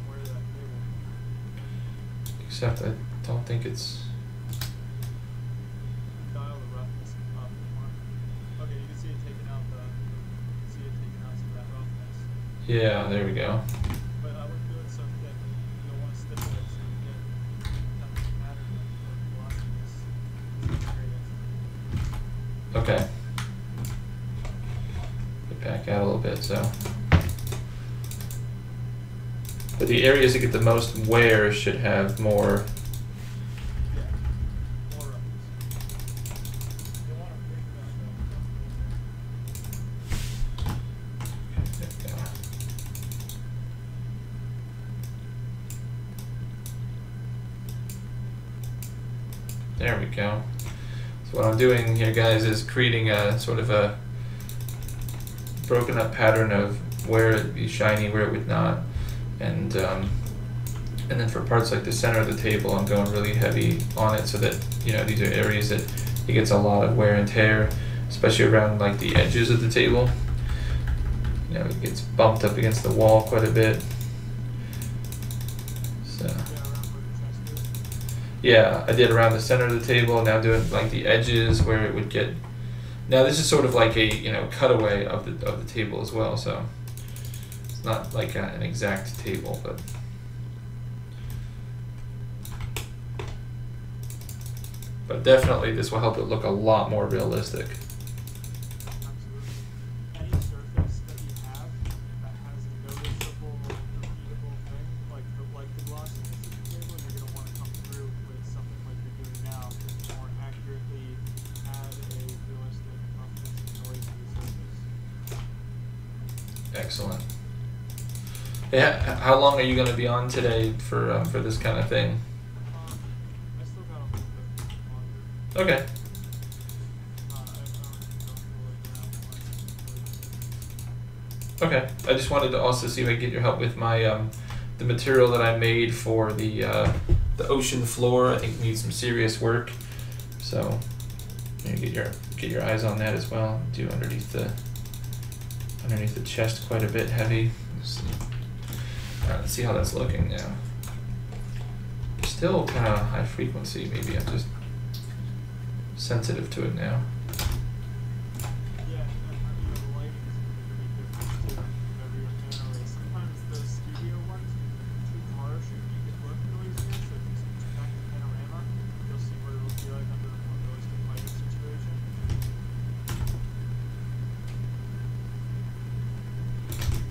S2: wear that table.
S1: Except I don't think it's.
S2: Dial the roughness up more. Okay, you can see it taking out some of that roughness.
S1: Yeah, there we go.
S2: But I wouldn't do it so thick. You'll want to stipple it so you get kind of a pattern of glossiness in these areas.
S1: Okay. Get back out a little bit, so. But the areas that get the most wear should have more.
S2: Yeah, more roughness. You'll want to bring
S1: There we go. There we go. So what I'm doing here, guys, is creating a sort of a broken up pattern of where it'd be shiny, where it would not, and then for parts like the center of the table, I'm going really heavy on it so that these are areas that it gets a lot of wear and tear, especially around like the edges of the table. It gets bumped up against the wall quite a bit. So.
S2: around where the chest is.
S1: Yeah, I did around the center of the table. Now doing like the edges where it would get. Now this is sort of like a cutaway of the table as well. So it's not like an exact table, but definitely this will help it look a lot more realistic.
S2: Absolutely. Any surface that you have that has a noticeable, repeatable thing, like the glossiness of the table, you're going to want to come through with something like you're doing now to more accurately add a realistic roughness and noise to the surface.
S1: Excellent. Yeah, how long are you going to be on today for this kind of thing?
S2: I still got a little bit longer.
S1: Okay. Okay. I just wanted to also see if I could get your help with my the material that I made for the ocean floor. I think needs some serious work. So get your eyes on that as well. Do underneath the chest quite a bit heavy. Alright, let's see how that's looking now. Still kind of high frequency, maybe I'm just sensitive to it now.
S2: Yeah, the lighting is pretty different too. Every generally. Sometimes the studio ones can be too harsh and make it look noisier. So if you switch back to panorama, you'll see what it'll be like under a more realistic lighting situation.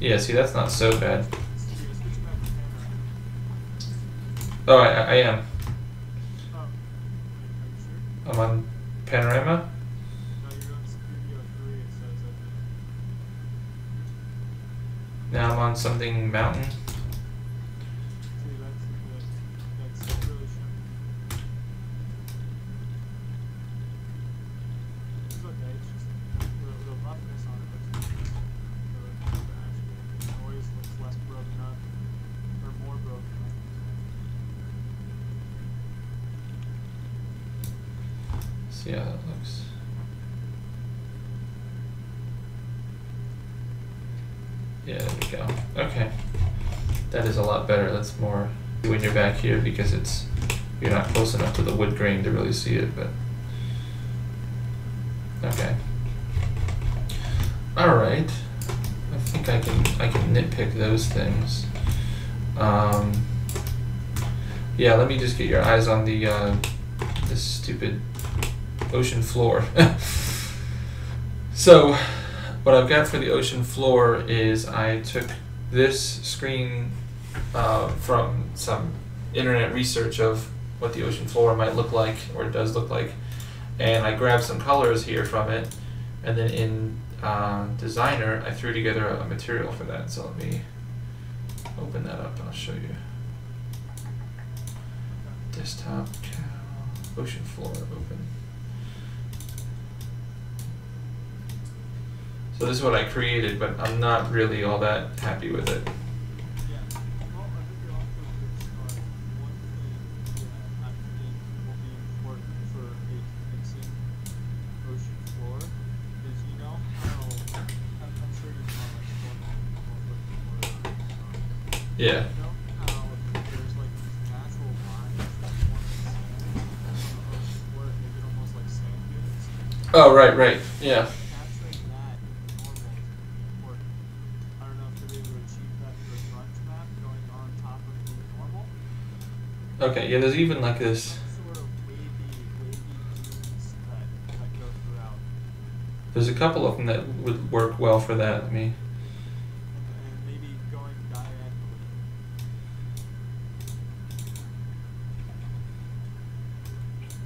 S1: Yeah, see, that's not so bad.
S2: Switch back to panorama.
S1: Oh, I am.
S2: Oh, are you sure?
S1: I'm on Panorama.
S2: No, you're on Studio 3, it says, I think.
S1: Now I'm on something mountain.
S2: See, that's really showing. It's okay, it's just the roughness on it looks nice. The actual noise looks less broken up, or more broken up.
S1: See how that looks. Yeah, there we go. Okay. That is a lot better. That's more when you're back here because you're not close enough to the wood grain to really see it, but okay. Alright. I think I can nitpick those things. Yeah, let me just get your eyes on the this stupid ocean floor. So what I've got for the ocean floor is I took this screen from some internet research of what the ocean floor might look like, or does look like, and I grabbed some colors here from it, and then in Designer I threw together a material for that. So let me open that up and I'll show you. Desktop, ocean floor, open. So this is what I created, but I'm not really all that happy with it.
S2: Yeah. Well, I think you're off to a good start. One thing that I think will be important for a mixing ocean floor is, you know how, I'm sure you saw my storm.
S1: Yeah.
S2: You know how there's like these natural lines that form in sand on the ocean floor that make it almost like sand dunes?
S1: Oh, right, yeah.
S2: Capturing that in normal is important. I don't know if you're able to achieve that for a grunge map going on top of the normal.
S1: Okay, yeah, there's even like this.
S2: Some sort of wavy dunes that go throughout.
S1: There's a couple of them that would work well for that. Let me.
S2: And maybe going diagonally.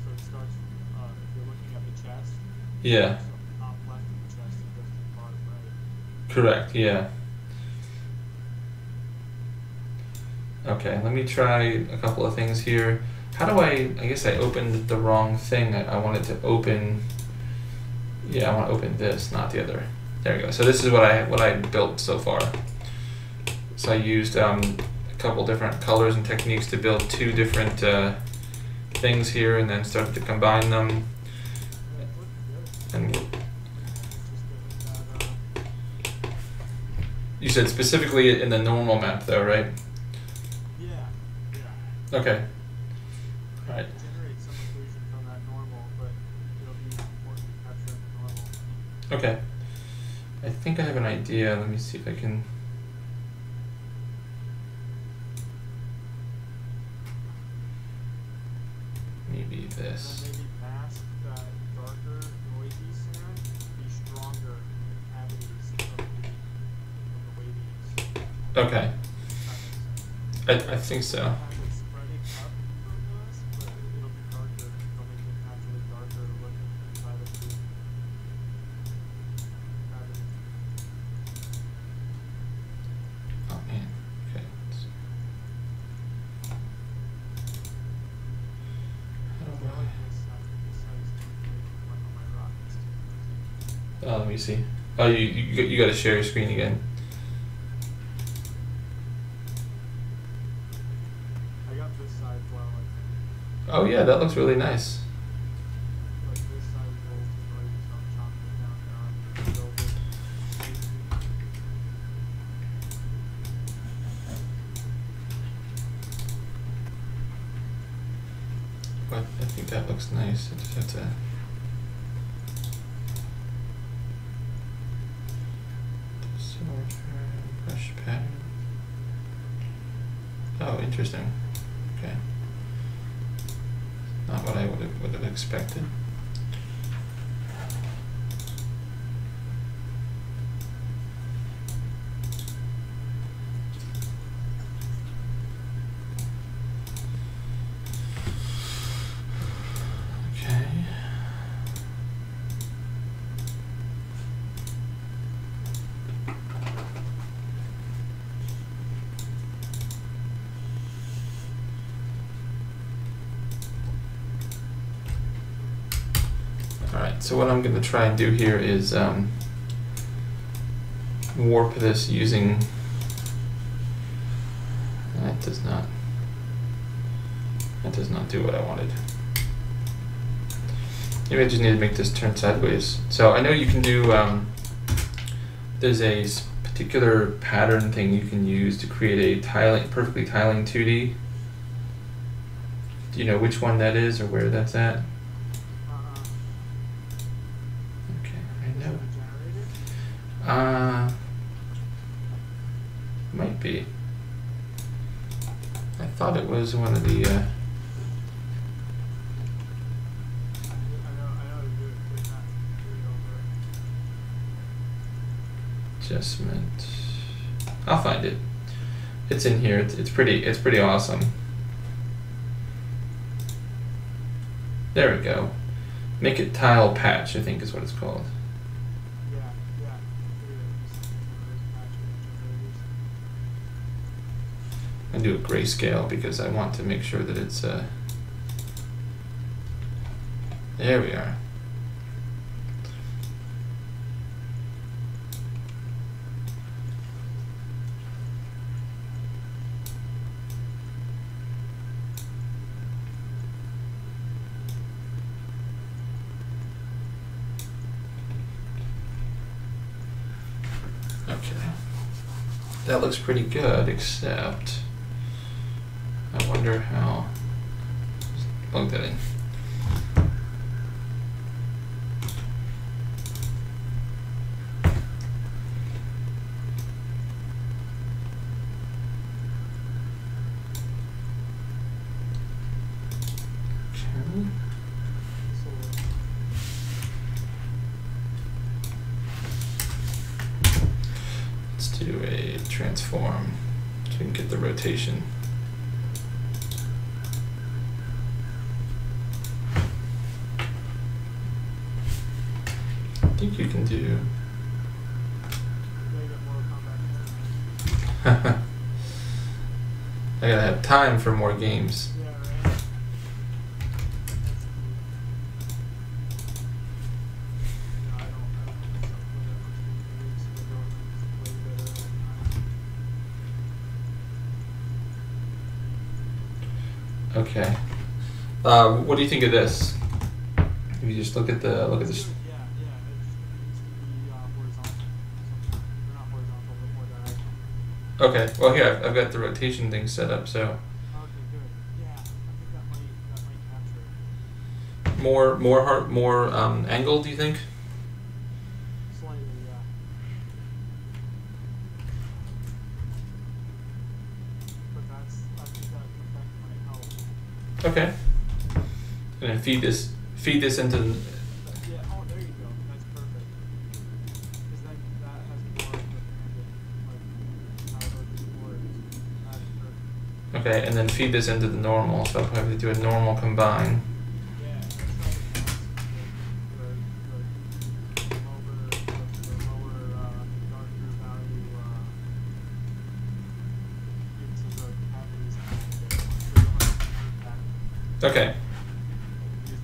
S2: So it starts, if you're looking at the chest,
S1: Yeah.
S2: so top left of the chest and goes to the bottom right.
S1: Correct. Yeah. Okay, let me try a couple of things here. How do I guess I opened the wrong thing. I wanted to open, yeah, I want to open this, not the other. There we go. So this is what I built so far. So I used a couple different colors and techniques to build two different things here, and then started to combine them. And you said specifically in the normal map though, right?
S2: Yeah.
S1: Okay. All right.
S2: Generate some occlusion from that normal, but it'll be important to capture in the normal.
S1: Okay. I think I have an idea. Let me see if I can. Maybe this.
S2: And then maybe mask that darker, noisy sand, be stronger in the cavities of the waviness.
S1: Okay.
S2: If that makes sense.
S1: I think so.
S2: Have it spreading up from this, but it'll be darker. It'll make it naturally darker looking inside of the cavity.
S1: Oh man. Okay. How do
S2: I like this side. This side is too big. Like on my rock, it's too easy.
S1: I? Let me see. Oh, you got to share your screen again.
S2: I got this side well, I think.
S1: Oh yeah, that looks really nice.
S2: Like this side is a little too noisy, so I'm chopping it down now. I'm gonna build it.
S1: But I think that looks nice. I just have to. Brush pattern. Oh, interesting. Okay. Not what I would have expected. So what I'm going to try and do here is warp this using. That does not do what I wanted. Maybe I just need to make this turn sideways. So I know you can do, there's a particular pattern thing you can use to create a perfectly tiling 2D. Do you know which one that is or where that's at? Okay, I know. Might be. I thought it was one of the. Adjustment. I'll find it. It's in here. It's pretty awesome. There we go. Make it tile patch, I think is what it's called. I do a grayscale because I want to make sure that it's there we are. Okay. That looks pretty good, except I wonder how. Just plug that in. Okay. Let's do a transform so we can get the rotation. I think you can do. I gotta have time for more games. Okay. What do you think of this? If you just look at this.
S2: Yeah, it just needs to be horizontal. Or not horizontal, but more diagonal.
S1: Okay. Well, here I've got the rotation thing set up. So
S2: Okay, good. Yeah, I think that might capture it.
S1: more angle. Do you think?
S2: Slightly, yeah. But I think that effect might help.
S1: Okay. And then feed this into.
S2: Yeah, oh, there you go. That's perfect. Because that has more of the like, how it works. That's perfect.
S1: Okay, and then feed this into the normal. So I'll probably do a normal combine.
S2: Yeah, that's how it works. The lower darker value into the cavities and so you don't have to convert that.
S1: Okay.
S2: Use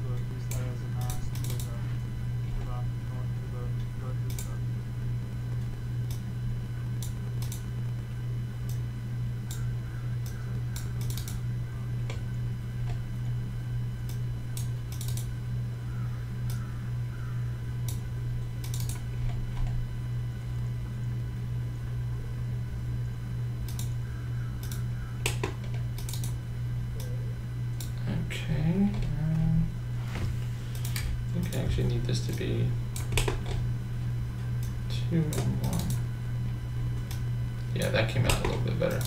S2: that as a mask for the darker stuff.
S1: Okay. I think I actually need this to be 2 and 1. Yeah, that came out a little bit better.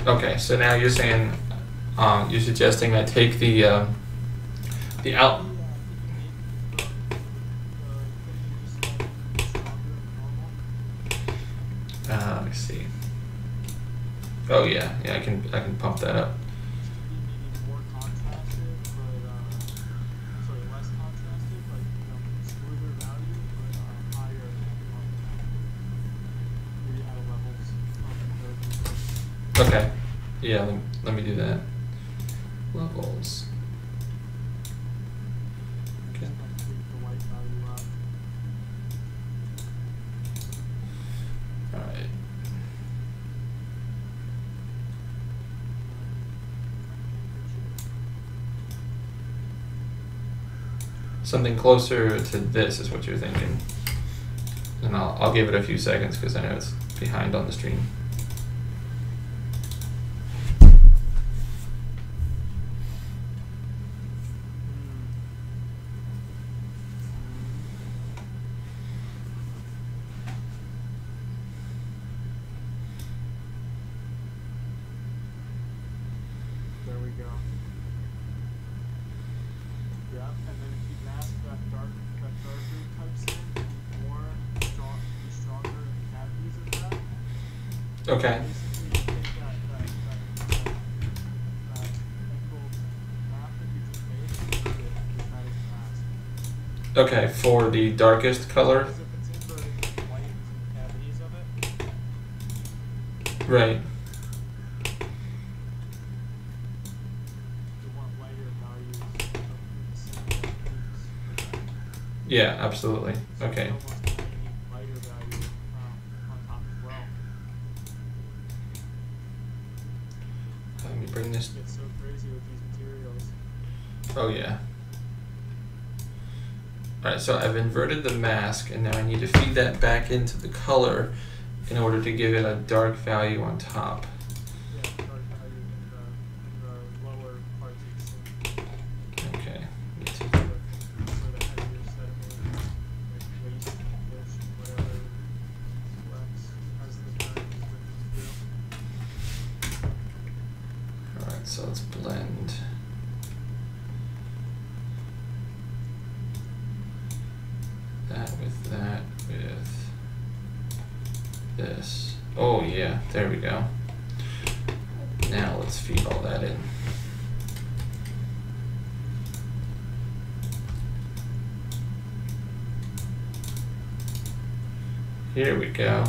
S1: Okay, so now you're saying, you're suggesting I take the out. Let me see. Oh yeah, I can pump that up.
S2: More contrasted, but sorry, less contrasted, like smoother value, but higher. Maybe out of levels.
S1: Okay. Yeah, let me do that. Levels. Okay. something closer to this is what you're thinking. And I'll give it a few seconds because I know it's behind on the stream.
S2: There we go. Yeah, and then if you mask that darker type sand, be stronger in the cavities of that.
S1: Okay.
S2: Basically, you take that encode map that you just made and convert it and use that as a mask.
S1: Okay, for the darkest color.
S2: Because if it's inverted, the white is in the cavities of it.
S1: Right.
S2: You want lighter values of the sand that moves.
S1: Yeah, absolutely.
S2: So
S1: Okay.
S2: you almost need lighter value on top as well.
S1: Let me bring this.
S2: It gets so crazy with these materials.
S1: Oh yeah. Alright, so I've inverted the mask and now I need to feed that back into the color in order to give it a dark value on top.
S2: Yeah, dark value in the lower parts of the scene.
S1: Okay. Me too.
S2: For the heavier sediment, like waste, fish, whatever, flex, as the time is working through.
S1: Alright, so let's blend. That with this. Oh yeah, there we go. Now let's feed all that in. Here we go.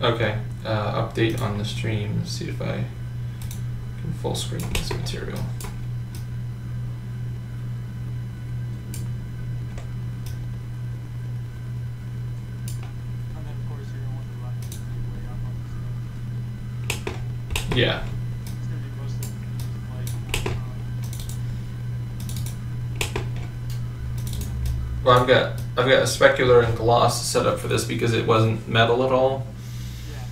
S1: Okay, update on the stream. Let's see if I can full screen this material.
S2: And then, of course, you're going to want the left to be way up on the screen.
S1: Yeah.
S2: It's going to be mostly like,
S1: Well, I've got a specular and gloss set up for this because it wasn't metal at all.
S2: yeah.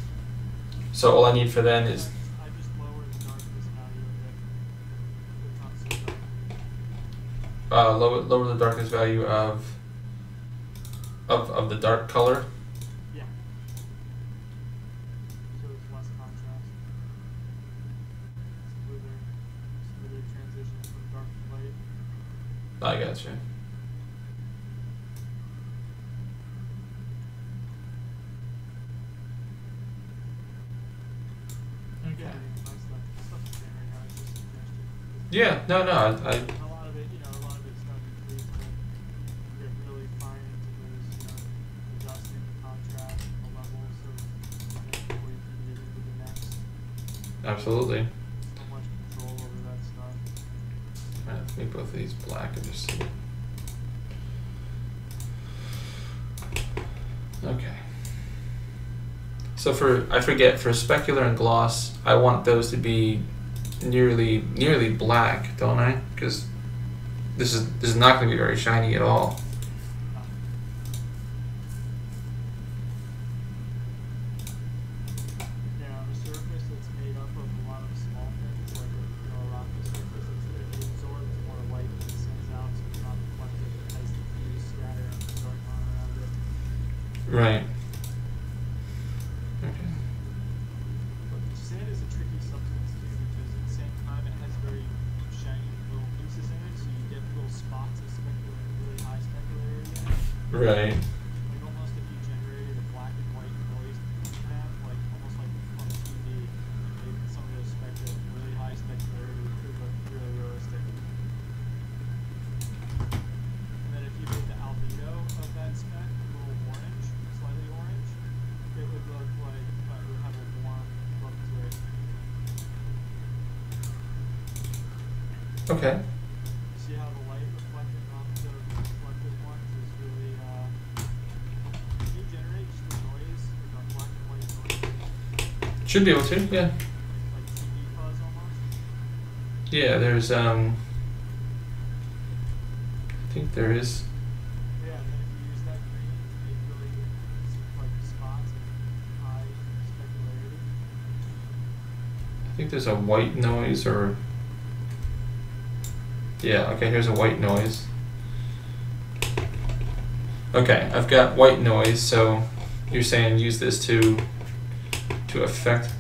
S1: So all I need for then is
S2: I just lowered the darkness value of it. It's not so dark.
S1: lower the darkness value of the dark color.
S2: Yeah. So it's less contrast. Smoother transition from dark to light.
S1: I gotcha.
S2: Yeah, nice stuff to say right now. It's just a suggestion.
S1: Yeah, no,
S2: A lot of it, a lot of it's done in tweaks, but you get really fine into those, adjusting the contrast, the levels of the thing before you can get into the next.
S1: absolutely.
S2: So much control over that stuff.
S1: Alright, let's make both of these black and just see. Okay. So I forget, for specular and gloss, I want those to be nearly black, don't I? Because this is not going to be very shiny at all.
S2: Yeah, on a surface that's made up of a lot of small things, like a rocky surface, it absorbs more light than it sends out, so it's not reflective. It has diffuse scatter and dark on around it.
S1: Right. Okay.
S2: But sand is a tricky substance too, because at the same time it has very shiny little pieces in it, so you get little spots of specular, really high specularity in it.
S1: Right.
S2: Like almost if you generated a black and white noise map, like almost like on TV, you made some of those specular, really high specularity, it would look really realistic. And then if you made the albedo of that spec a little orange, slightly orange, it would look like it would have a warm look to it.
S1: Okay.
S2: See how the light reflecting off the reflective ones is really, can you generate just the noise, like a black and white noise?
S1: Should be able to, yeah.
S2: Like TV fuzz almost?
S1: Yeah, there's I think there is.
S2: Yeah, and then if you use that green to make really like spots and high specularity.
S1: I think there's a white noise or. Yeah, okay, here's a white noise. Okay, I've got white noise, so you're saying use this to affect.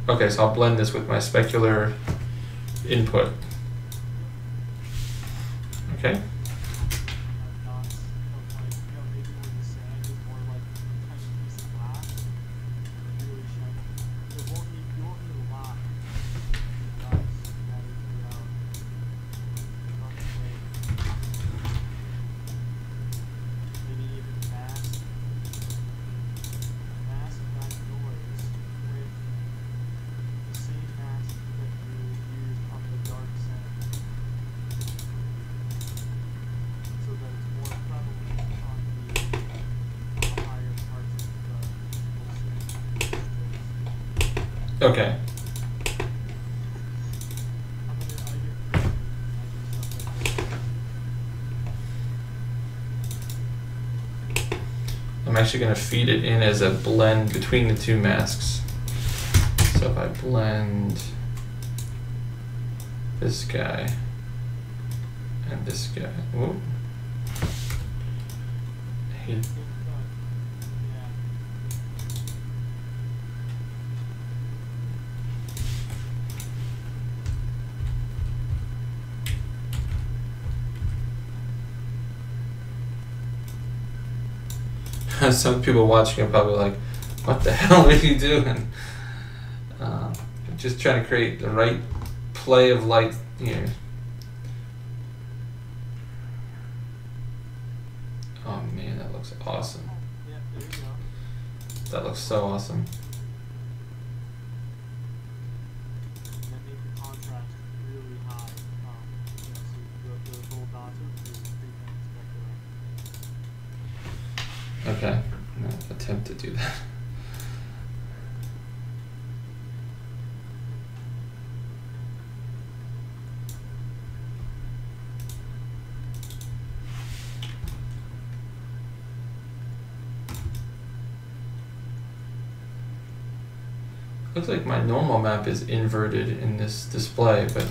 S1: Okay, so I'll blend this with my specular input. Okay. Okay. I'm actually going to feed it in as a blend between the two masks. So if I blend this guy and this guy. Whoa. Hey. Some people watching are probably like, what the hell are you doing? Just trying to create the right play of light here. Oh man, that looks awesome.
S2: Yeah, there you go.
S1: That looks so awesome.
S2: And then make the contrast really high. So the little dots are really specular.
S1: Okay, I'm gonna attempt to do that. Looks like my normal map is inverted in this display, but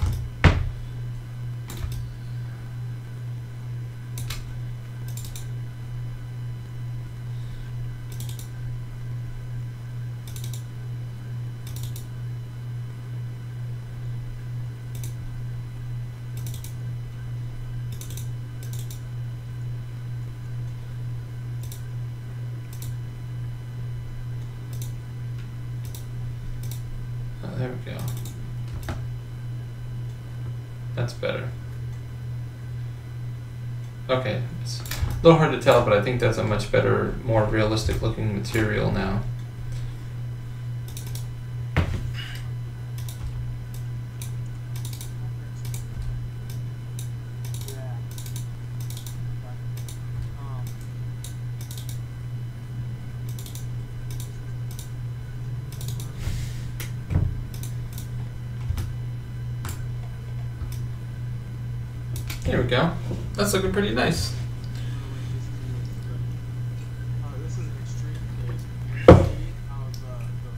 S1: there we go. That's better. Okay, it's a little hard to tell, but I think that's a much better, more realistic looking material now. There we go. That's looking pretty nice.
S2: This is an extreme case. Of the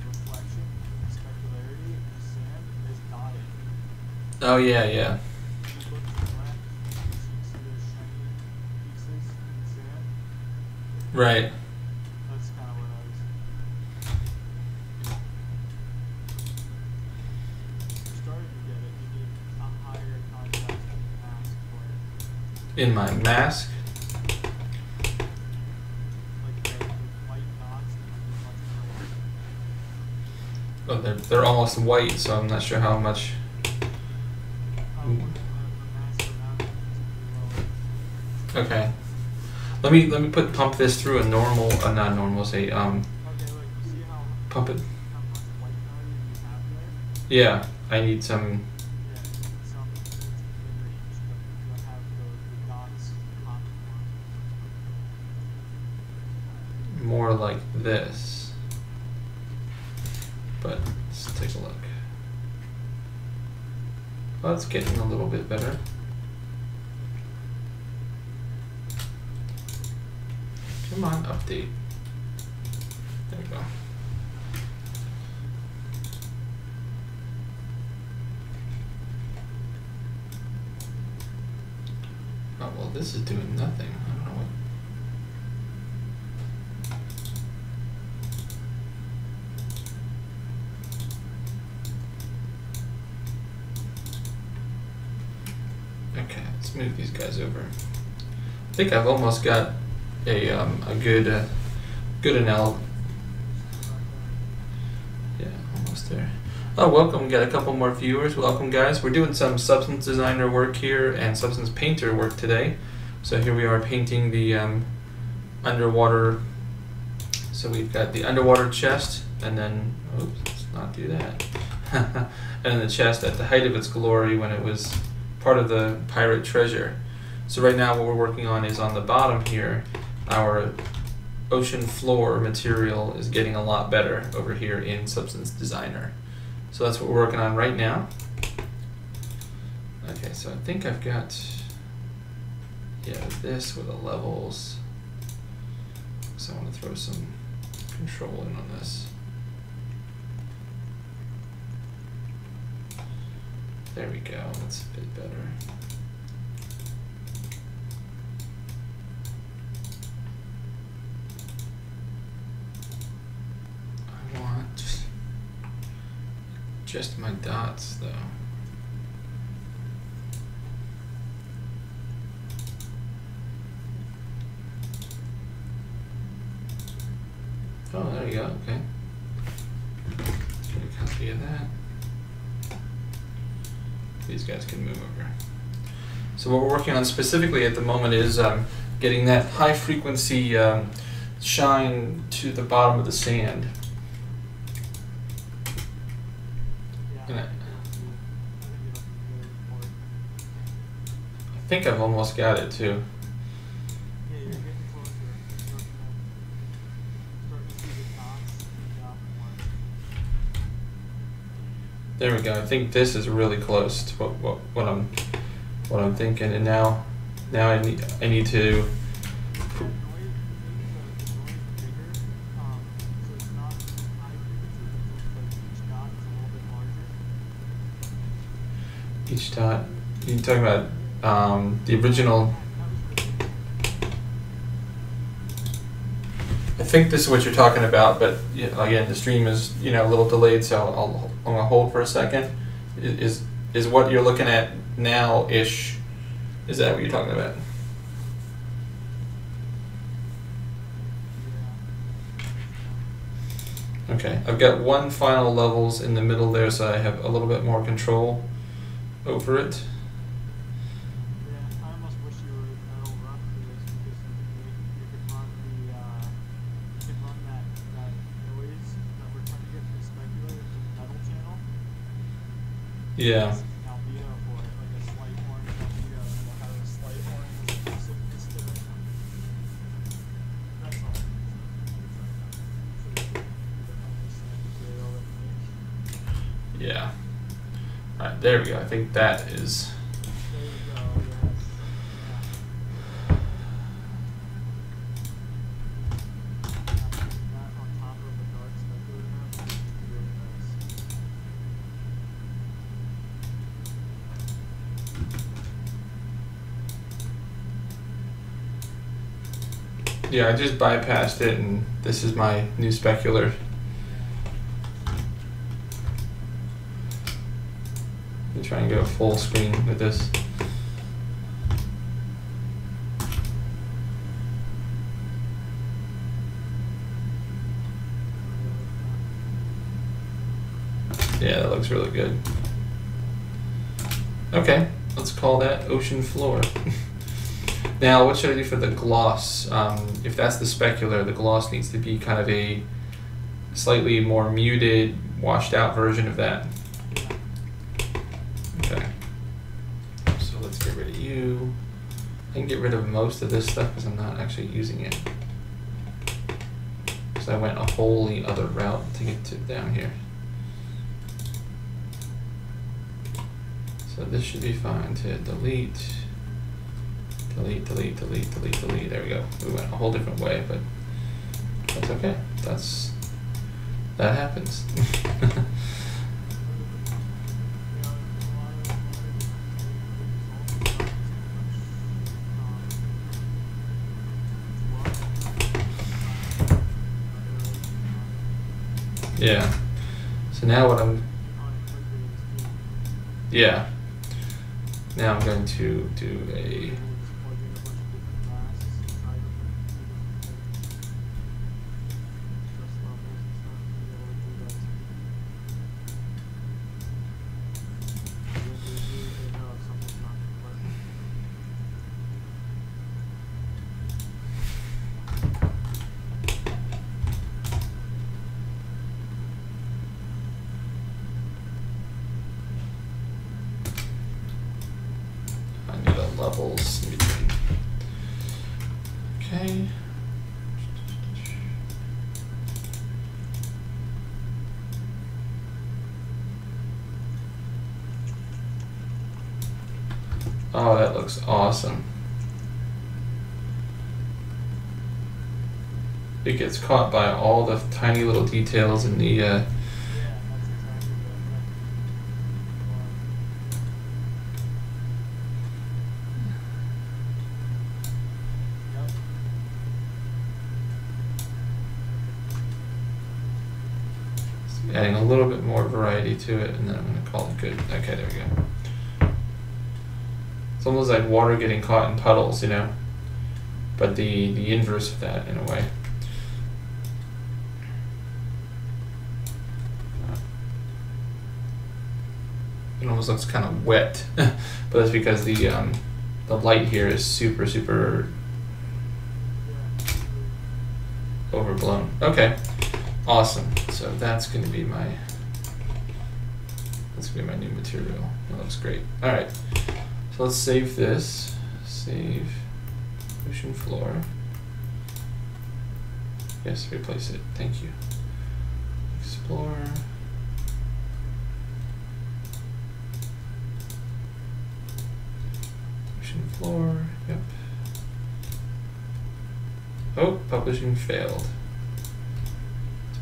S2: reflection, specularity in the sand is dotted.
S1: Oh yeah, yeah.
S2: If you look to the left, you see those shiny pieces in the sand.
S1: Right.
S2: That's kind of what I was. You're starting to get it. You need a higher contrast in the mask for it.
S1: In my mask.
S2: Like the white dots need to be much brighter.
S1: Oh, they're almost white, so I'm not sure how much.
S2: The mask around it needs to be lower.
S1: Okay. Let me pump this through a normal, not normal, say
S2: Okay, look, you see how
S1: pump it.
S2: much white value you have there?
S1: Yeah, I need some.
S2: Yeah, you need some in range, but you'll have the dots pop
S1: More like this. Well, it's getting a little bit better. Come on, update. There we go. Oh, well, this is doing nothing. I don't know what. Okay, let's move these guys over. I think I've almost got a good analogy. Yeah, almost there. Oh, welcome. We got a couple more viewers. Welcome, guys. We're doing some Substance Designer work here and Substance Painter work today. So here we are painting the underwater. So we've got the underwater chest, and then, oops, let's not do that. And then the chest at the height of its glory when it was part of the pirate treasure. So right now what we're working on is on the bottom here, our ocean floor material is getting a lot better over here in Substance Designer. So that's what we're working on right now. Okay, so I think I've got, yeah, this with the levels. So I want to throw some control in on this. There we go, that's a bit better. I want just my dots though. Oh, there you go, okay. Let's get a copy of that. These guys can move over. So what we're working on specifically at the moment is getting that high frequency shine to the bottom of the sand. And I think I've almost got it too.
S2: Yeah, you're getting closer. You're starting to see the dots drop more.
S1: There we go. I think this is really close to what I'm thinking, and now I need to.
S2: The noise bigger, so it's not high frequency, but each dot is a little bit larger.
S1: Each dot. You're talking about the original. I think this is what you're talking about, but again, the stream is a little delayed, so I'm gonna hold for a second. Is what you're looking at now-ish? Is that what you're talking about? Okay, I've got one final levels in the middle there, so I have a little bit more control over it.
S2: Yeah, I almost wish you were metal rough for this because you could run that noise that we're trying to get from the speculator to the metal channel.
S1: Yeah.
S2: Albedo for it, like a slight orange albedo, and we'll have a slight orange specificness to it. That's all.
S1: Yeah. All right, there we go. I think that is.
S2: There you go, yes. That on top of the dark speculator map is really nice.
S1: Yeah, I just bypassed it, and this is my new specular. Let me try and go full screen with this. Yeah, that looks really good. Okay, let's call that ocean floor. Now, what should I do for the gloss? If that's the specular, the gloss needs to be kind of a slightly more muted, washed out version of that. Okay. So let's get rid of you. I can get rid of most of this stuff because I'm not actually using it. Because I went a wholly other route to get to down here. So this should be fine to delete. Delete, delete, delete, delete, delete. There we go. We went a whole different way, but that's okay. That happens. Yeah. So now what yeah. Now I'm going to do a levels in between. Okay. Oh, that looks awesome. It gets caught by all the tiny little details in the adding a little bit more variety to it, and then I'm going to call it good. Okay, there we go. It's almost like water getting caught in puddles, you know, but the inverse of that in a way. It almost looks kind of wet, but that's because the light here is super overblown. Okay. Awesome. So that's going to be my new material. That looks great. All right. So let's save this. Save ocean floor. Yes, replace it. Thank you. Explore. Ocean floor. Yep. Oh, publishing failed.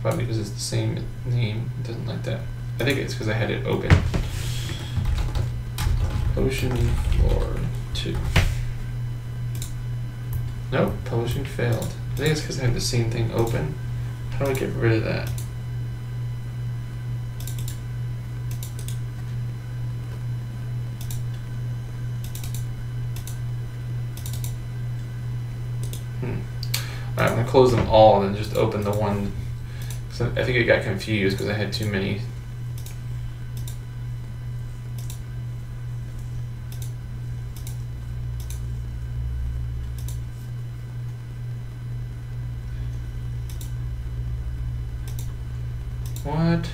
S1: Probably because it's the same name. It doesn't like that. I think it's because I had it open. Ocean Floor 2. Nope, publishing failed. I think it's because I have the same thing open. How do I get rid of that? Alright, I'm going to close them all and then just open the one. So I think it got confused because I had too many. What?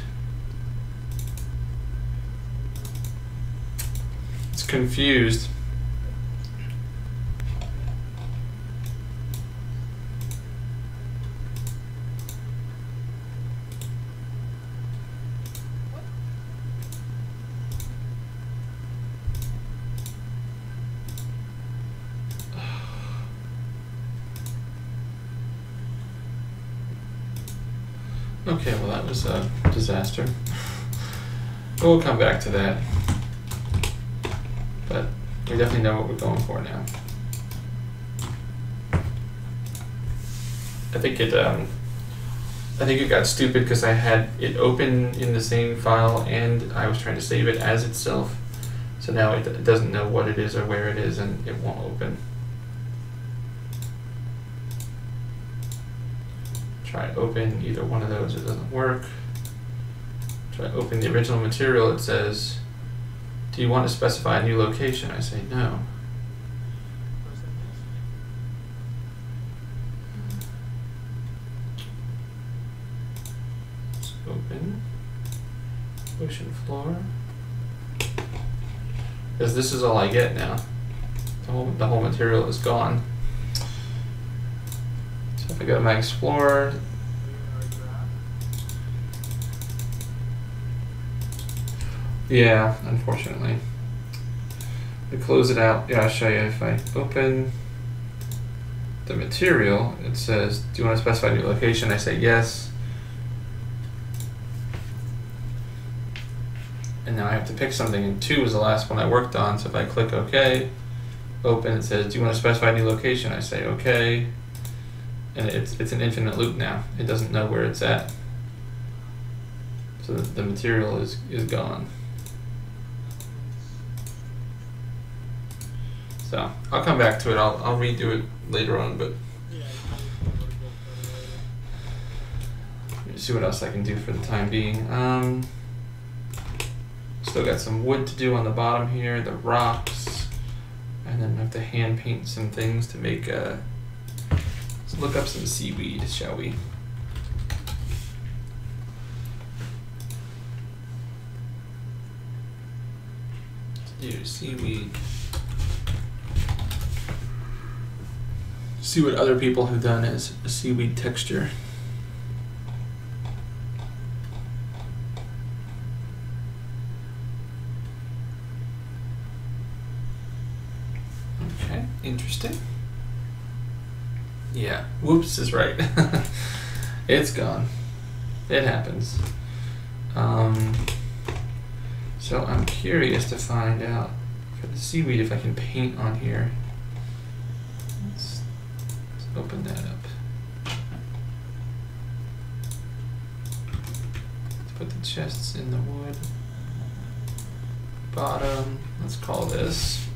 S1: It's confused. Okay, well that was a disaster. We'll come back to that. But we definitely know what we're going for now. I think it got stupid because I had it open in the same file and I was trying to save it as itself. So now it doesn't know what it is or where it is and it won't open. Try open either one of those, it doesn't work. Try open the original material, it says, do you want to specify a new location? I say no. Let's open ocean floor. Because this is all I get now. The whole material is gone. So if I go to my Explorer, yeah, unfortunately. to close it out, yeah, I'll show you. If I open the material, it says, do you want to specify a new location? I say yes. And now I have to pick something, and 2 is the last one I worked on, so if I click OK, open, it says, do you want to specify a new location? I say OK, and it's an infinite loop now. It doesn't know where it's at. So the material is gone. So I'll come back to it. I'll redo it later on, but
S2: Yeah, you can go
S1: let me see what else I can do for the time being. Still got some wood to do on the bottom here, the rocks, and then I have to hand paint some things to make. Let's look up some seaweed, shall we? Let's do seaweed. See what other people have done as a seaweed texture. Okay, interesting. Yeah, whoops is right. It's gone. It happens. So I'm curious to find out for the seaweed if I can paint on here. Let's open that up. Let's put the chests in the wood. Bottom, let's call this